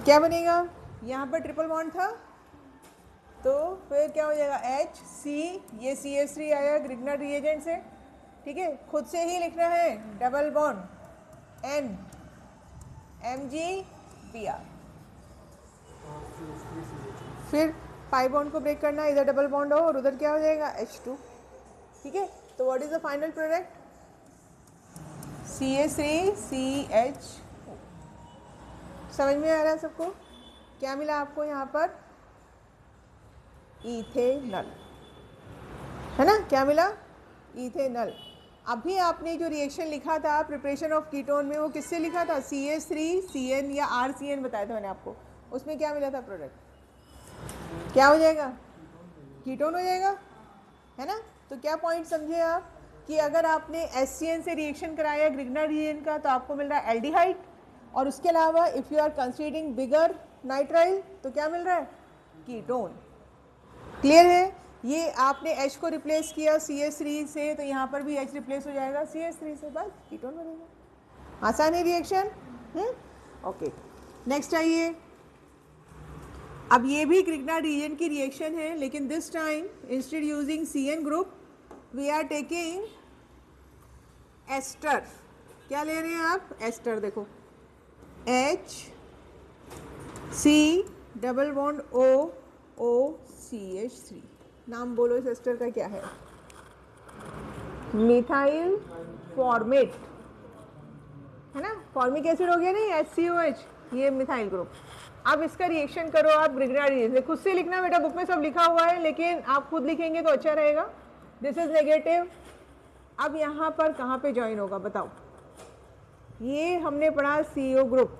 क्या बनेगा? यहाँ पर ट्रिपल बॉन्ड था तो फिर क्या हो जाएगा, H C, ये CH3 आया ग्रिग्नार रिएजेंट से, ठीक है। खुद से ही लिखना है, डबल बॉन्ड N MgBr, फिर पाई बॉन्ड को ब्रेक करना, इधर डबल बॉन्ड हो और उधर क्या हो जाएगा H2, ठीक है। तो what is the final product? CH3CH। समझ में आ रहा है सबको? क्या मिला आपको यहाँ पर? इथेनॉल, है ना? क्या मिला? इथेनॉल। अभी आपने जो रिएक्शन लिखा था प्रिपरेशन ऑफ कीटोन में, वो किससे लिखा था? CH3CN या RCN बताया था मैंने आपको। उसमें क्या मिला था प्रोडक्ट? क्या हो जाएगा? कीटोन हो जाएगा, है ना? तो क्या पॉइंट समझे आप कि अगर आपने HCN से रिएक्शन कराया ग्रिग्नार रिएजेंट का तो आपको मिल रहा है एल्डिहाइड, और उसके अलावा if you are considering bigger nitrile तो क्या मिल रहा है? कीटोन। क्लियर है? ये आपने H को रिप्लेस किया CH3 से तो यहाँ पर भी H रिप्लेस हो जाएगा CH3 से, बस कीटोन बनेगा। आसान है रिएक्शन। ओके, नेक्स्ट आइए। अब ये भी ग्रिग्नार रिएजेंट की रिएक्शन है, लेकिन this time instead using CN group we are taking ester. क्या ले रहे हैं आप? एस्टर। देखो, HC डबल बॉन्ड OCH3। नाम बोलो इस एस्टर का क्या है? मिथाइल फॉर्मेट, है ना? फॉर्मिक एसिड हो गया नहीं, HCOH, ये मिथाइल ग्रुप। अब इसका रिएक्शन करो आप ग्रिग्नार रिएजेंट। खुद से लिखना बेटा, बुक में सब लिखा हुआ है लेकिन आप खुद लिखेंगे तो अच्छा रहेगा। This is negative. अब यहाँ पर कहाँ पे ज्वाइन होगा बताओ? ये हमने पढ़ा CO ग्रुप,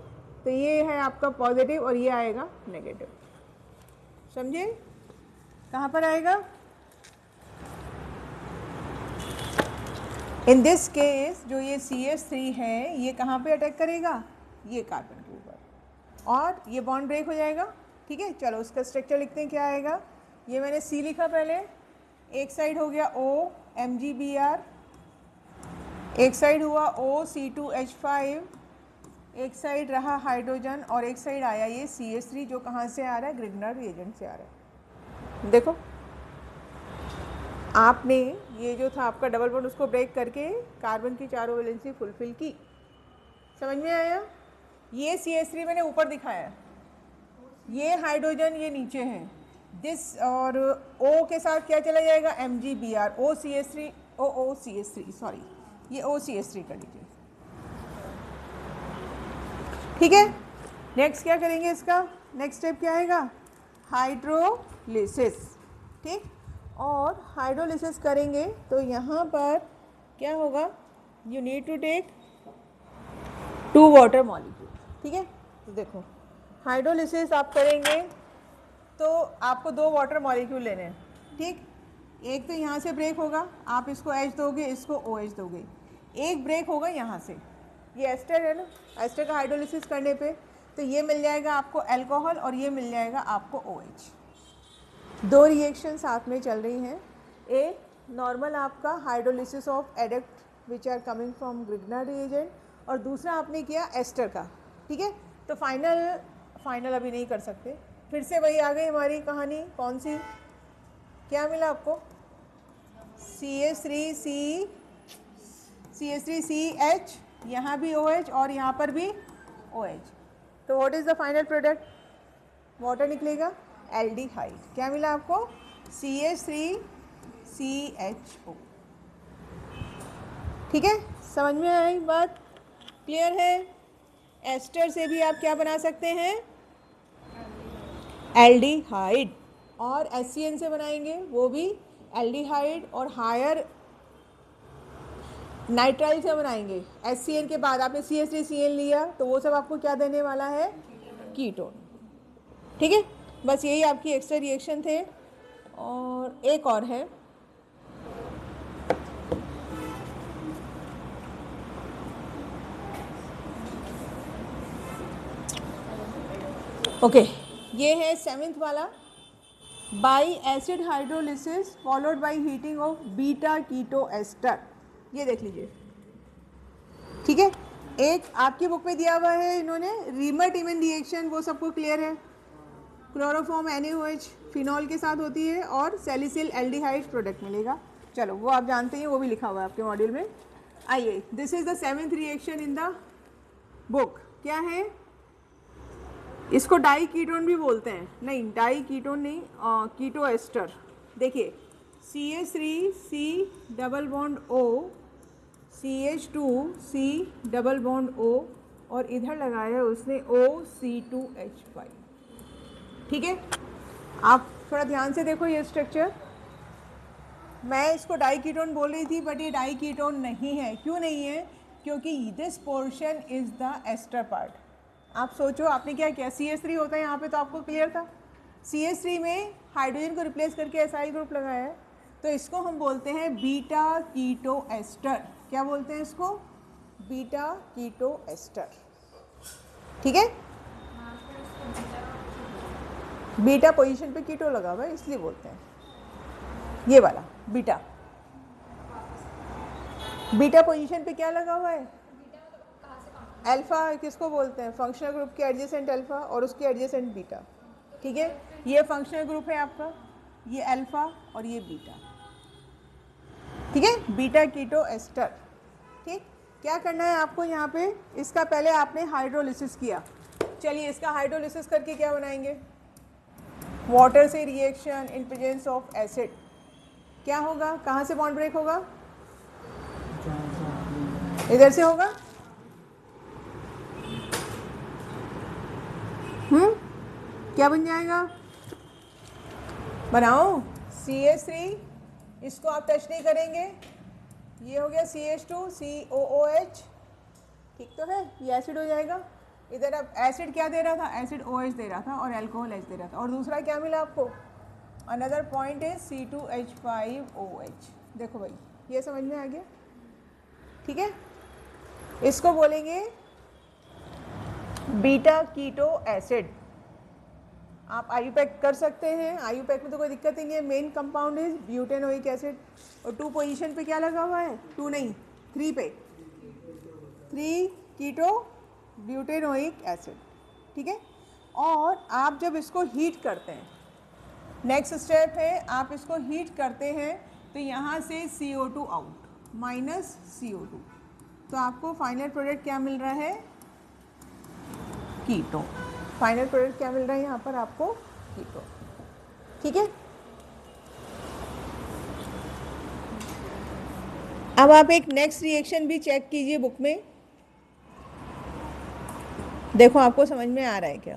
तो ये है आपका पॉजिटिव और ये आएगा नेगेटिव। समझे? कहाँ पर आएगा? इन दिस केस जो ये CH3 है ये कहाँ पे अटैक करेगा? ये कार्बन के ऊपर, और ये बॉन्ड ब्रेक हो जाएगा, ठीक है। चलो उसका स्ट्रक्चर लिखते हैं, क्या आएगा? ये मैंने C लिखा पहले, एक साइड हो गया O MgBr, एक साइड हुआ OC2H5, एक साइड रहा हाइड्रोजन और एक साइड आया ये CH3 जो कहाँ से आ रहा है? ग्रिग्नार रिएजेंट से आ रहा है। देखो, आपने ये जो था आपका डबल बॉन्ड उसको ब्रेक करके कार्बन की चारों वैलेंसी फुलफिल की। समझ में आया? ये CH3 मैंने ऊपर दिखाया, ये हाइड्रोजन ये नीचे है, दिस और O के साथ क्या चला जाएगा? MgBr, OCH3 OCH3 सॉरी, ये OCH3 कर लीजिए, ठीक है। नेक्स्ट क्या करेंगे? इसका नेक्स्ट स्टेप क्या आएगा? हाइड्रोलिसिस, ठीक। और हाइड्रोलिसिस करेंगे तो यहाँ पर क्या होगा? You need to take 2 water molecule, ठीक है। तो देखो, हाइड्रोलिसिस आप करेंगे तो आपको 2 वाटर मॉलिक्यूल लेने हैं, ठीक। एक तो यहाँ से ब्रेक होगा, आप इसको H दोगे, इसको OH दोगे। एक ब्रेक होगा यहाँ से, ये एस्टर है ना, एस्टर का हाइड्रोलिसिस करने पे तो ये मिल जाएगा आपको अल्कोहल और ये मिल जाएगा आपको OH। 2 रिएक्शन साथ में चल रही हैं। एक नॉर्मल आपका hydrolysis of adduct which are coming from Grignard reagent, और दूसरा आपने किया एस्टर का, ठीक है। तो फाइनल अभी नहीं कर सकते, फिर से वही आ गई हमारी कहानी। कौन सी? क्या मिला आपको? CH3CH, यहाँ भी OH और यहाँ पर भी OH। तो what is the final product? Water निकलेगा, एल्डिहाइड। क्या मिला आपको? CH3CHO, ठीक है। समझ में आई बात? क्लियर है? एस्टर से भी आप क्या बना सकते हैं? एल्डिहाइड। और HCN से बनाएंगे वो भी एल्डिहाइड और हायर नाइट्राइल से बनाएंगे। HCl के बाद आपने CH3Cl लिया तो वो सब आपको क्या देने वाला है, कीटोन। ठीक है, बस यही आपकी एक्स्ट्रा रिएक्शन थे। और एक और है, ओके, ये है 7th वाला, by acid hydrolysis followed by heating of beta keto ester. ये देख लीजिए, ठीक है। एक आपकी बुक में दिया हुआ है इन्होंने रीमर टीमन रिएक्शन, वो सबको क्लियर है। क्लोरोफॉर्म NaOH फिनॉल के साथ होती है और सैलिसिल एल्डिहाइड प्रोडक्ट मिलेगा। चलो वो आप जानते हैं, वो भी लिखा हुआ है आपके मॉड्यूल में। आइए, this is the 7th reaction in the book. क्या है, इसको डाई कीटोन भी बोलते हैं। नहीं, डाई कीटोन नहीं, कीटो एस्टर। देखिए, CH3C double bond O, CH2C double bond O, और इधर लगाया है उसने OC2H5। ठीक है, आप थोड़ा ध्यान से देखो ये स्ट्रक्चर। मैं इसको डाई कीटोन बोल रही थी, बट ये डाई कीटोन नहीं है। क्यों नहीं है, क्योंकि this portion is the ester part. आप सोचो, आपने क्या किया, CH3 होता है यहाँ पे, तो आपको क्लियर था। CH3 में हाइड्रोजन को रिप्लेस करके SI ग्रुप लगाया है, तो इसको हम बोलते हैं बीटा कीटो एस्टर। क्या बोलते हैं इसको, बीटा कीटो एस्टर। ठीक है, बीटा पोजीशन पे कीटो लगा हुआ है इसलिए बोलते हैं, ये वाला बीटा। बीटा पोजीशन पे क्या लगा हुआ है, अल्फा। किसको बोलते हैं, फंक्शनल ग्रुप के एडजेसेंट अल्फा और उसके एडजेसेंट बीटा। ठीक है, ये फंक्शनल ग्रुप है आपका, ये अल्फा और ये बीटा। ठीक है, बीटा कीटो एस्टर। ठीक, क्या करना है आपको यहाँ पे, इसका पहले आपने हाइड्रोलिसिस किया। चलिए, इसका हाइड्रोलिसिस करके क्या बनाएंगे, वाटर से reaction in presence of acid. क्या होगा, कहाँ से बॉन्ड ब्रेक होगा, इधर से होगा। क्या बन जाएगा, बनाओ, CH3, इसको आप टच नहीं करेंगे, ये हो गया CH2 COOH। ठीक तो है, ये एसिड हो जाएगा। इधर अब एसिड क्या दे रहा था, एसिड OH दे रहा था और अल्कोहल H दे रहा था। और दूसरा क्या मिला आपको, अनदर पॉइंट इज C2H5OH। देखो भाई, ये समझ में आ गया। ठीक है, इसको बोलेंगे बीटा कीटो एसिड। आप आयुपैक कर सकते हैं, आयुपैक में तो कोई दिक्कत ही नहीं है। Main compound is butanoic acid, और 2 पोजीशन पे क्या लगा हुआ है, 2 नहीं 3 पे, 3 कीटो ब्यूटेनोइक एसिड। ठीक है, और आप जब इसको हीट करते हैं, नेक्स्ट स्टेप है, आप इसको हीट करते हैं तो यहाँ से CO2 आउट, माइनस CO2, तो आपको फाइनल प्रोडक्ट क्या मिल रहा है, कीटो। फाइनल प्रोडक्ट क्या मिल रहा है यहाँ पर आपको, कीटो। ठीक है, अब आप एक नेक्स्ट रिएक्शन भी चेक कीजिए बुक में, देखो आपको समझ में आ रहा है क्या।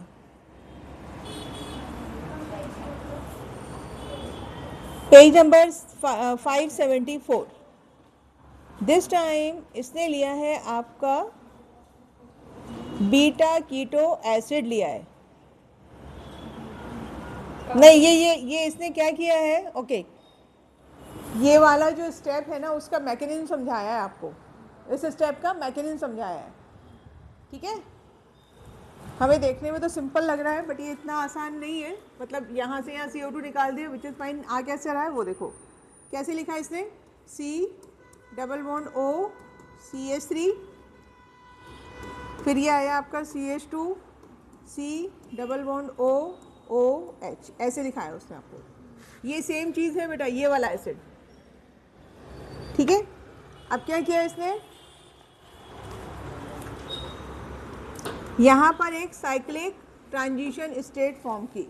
Page number 574। दिस टाइम इसने लिया है आपका बीटा कीटो एसिड लिया है। नहीं, ये इसने क्या किया है, ओके, ये वाला जो स्टेप है ना, उसका मैकेनिज्म समझाया है आपको, इस स्टेप का मैकेनिज्म समझाया है। ठीक है, हमें देखने में तो सिंपल लग रहा है, बट ये इतना आसान नहीं है। मतलब यहाँ से यहाँ CO2 निकाल दिया, विच इज़ फाइन। आ कैसे रहा है वो देखो, कैसे लिखा है इसने, C double bond O CH3, फिर ये आया आपका CH2 C double bond O OH, ऐसे लिखा है उसने आपको। ये सेम चीज़ है बेटा, ये वाला एसिड। ठीक है, अब क्या किया इसने, यहाँ पर एक साइक्लिक ट्रांजिशन स्टेट फॉर्म की।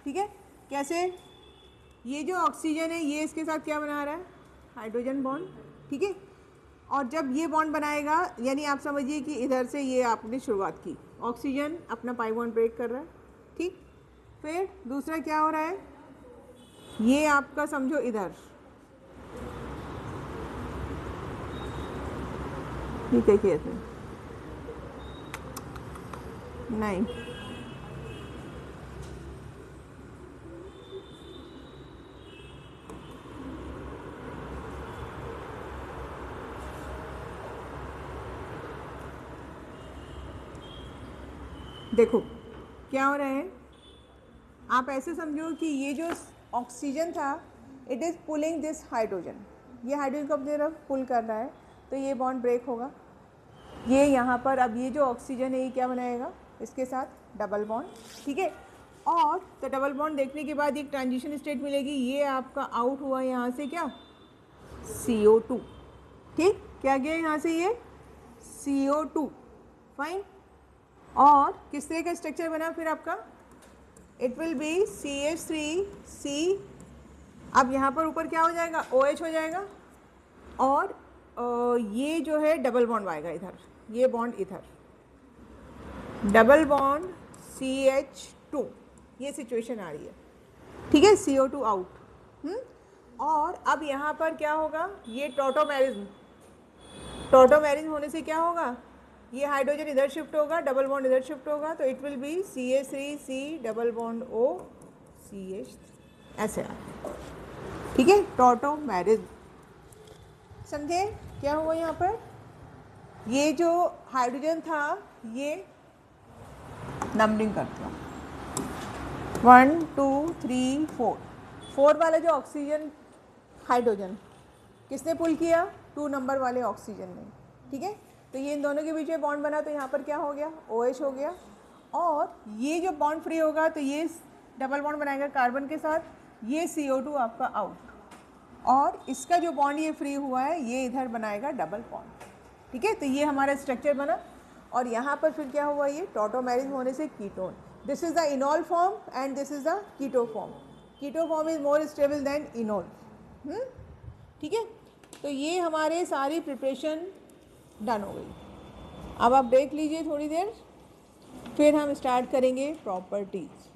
ठीक है, कैसे, ये जो ऑक्सीजन है ये इसके साथ क्या बना रहा है, हाइड्रोजन बॉन्ड। ठीक है, और जब ये बॉन्ड बनाएगा, यानी आप समझिए कि इधर से ये आपने शुरुआत की, ऑक्सीजन अपना पाई बॉन्ड ब्रेक कर रहा है। ठीक, फिर दूसरा क्या हो रहा है, ये आपका समझो इधर, ये क्या किया थे? नहीं, देखो क्या हो रहा है, आप ऐसे समझो कि ये जो ऑक्सीजन था it is pulling this hydrogen, ये हाइड्रोजन को अपनी तरफ पुल कर रहा है, तो ये बॉन्ड ब्रेक होगा, ये यहाँ पर अब ये जो ऑक्सीजन है ये क्या बनाएगा इसके साथ डबल बॉन्ड, ठीक है। और तो डबल बॉन्ड देखने के बाद एक ट्रांजिशन स्टेट मिलेगी, ये आपका आउट हुआ यहाँ से क्या CO2, ठीक, क्या गया यहाँ से ये CO2, फाइन। और किस तरह का स्ट्रक्चर बना फिर आपका, इट विल बी CH3C, अब यहाँ पर ऊपर क्या हो जाएगा OH हो जाएगा, और ये जो है डबल बॉन्ड आएगा इधर, ये बॉन्ड इधर, डबल बॉन्ड CH2, ये सिचुएशन आ रही है, ठीक है, CO2 आउट। और अब यहाँ पर क्या होगा, ये टॉटोमेरिज्म, टॉटोमेरिज्म होने से क्या होगा, ये हाइड्रोजन इधर शिफ्ट होगा, डबल बॉन्ड इधर शिफ्ट होगा, तो it will B CH3C double bond O CH, ऐसे आ, ठीक है, टॉटोमेरिज्म, समझे क्या हुआ यहाँ पर, ये जो हाइड्रोजन था ये नंबरिंग करते हैं 1 2 3 4, 4 वाला जो ऑक्सीजन हाइड्रोजन किसने पुल किया, 2 नंबर वाले ऑक्सीजन ने, ठीक है, तो ये इन दोनों के बीच में बॉन्ड बना, तो यहाँ पर क्या हो गया OH हो गया, और ये जो बॉन्ड फ्री होगा तो ये डबल बॉन्ड बनाएगा कार्बन के साथ, ये CO2 आपका आउट, और इसका जो बॉन्ड ये फ्री हुआ है ये इधर बनाएगा डबल बॉन्ड, ठीक है, तो ये हमारा स्ट्रक्चर बना। और यहाँ पर फिर क्या हुआ, ये टॉटोमेरिज्म होने से ketone, this is the enol form and this is the keto form, keto form is more stable than enol, ठीक है, तो ये हमारे सारी प्रिपरेशन डन हो गई। अब आप देख लीजिए थोड़ी देर, फिर हम स्टार्ट करेंगे प्रॉपर्टीज।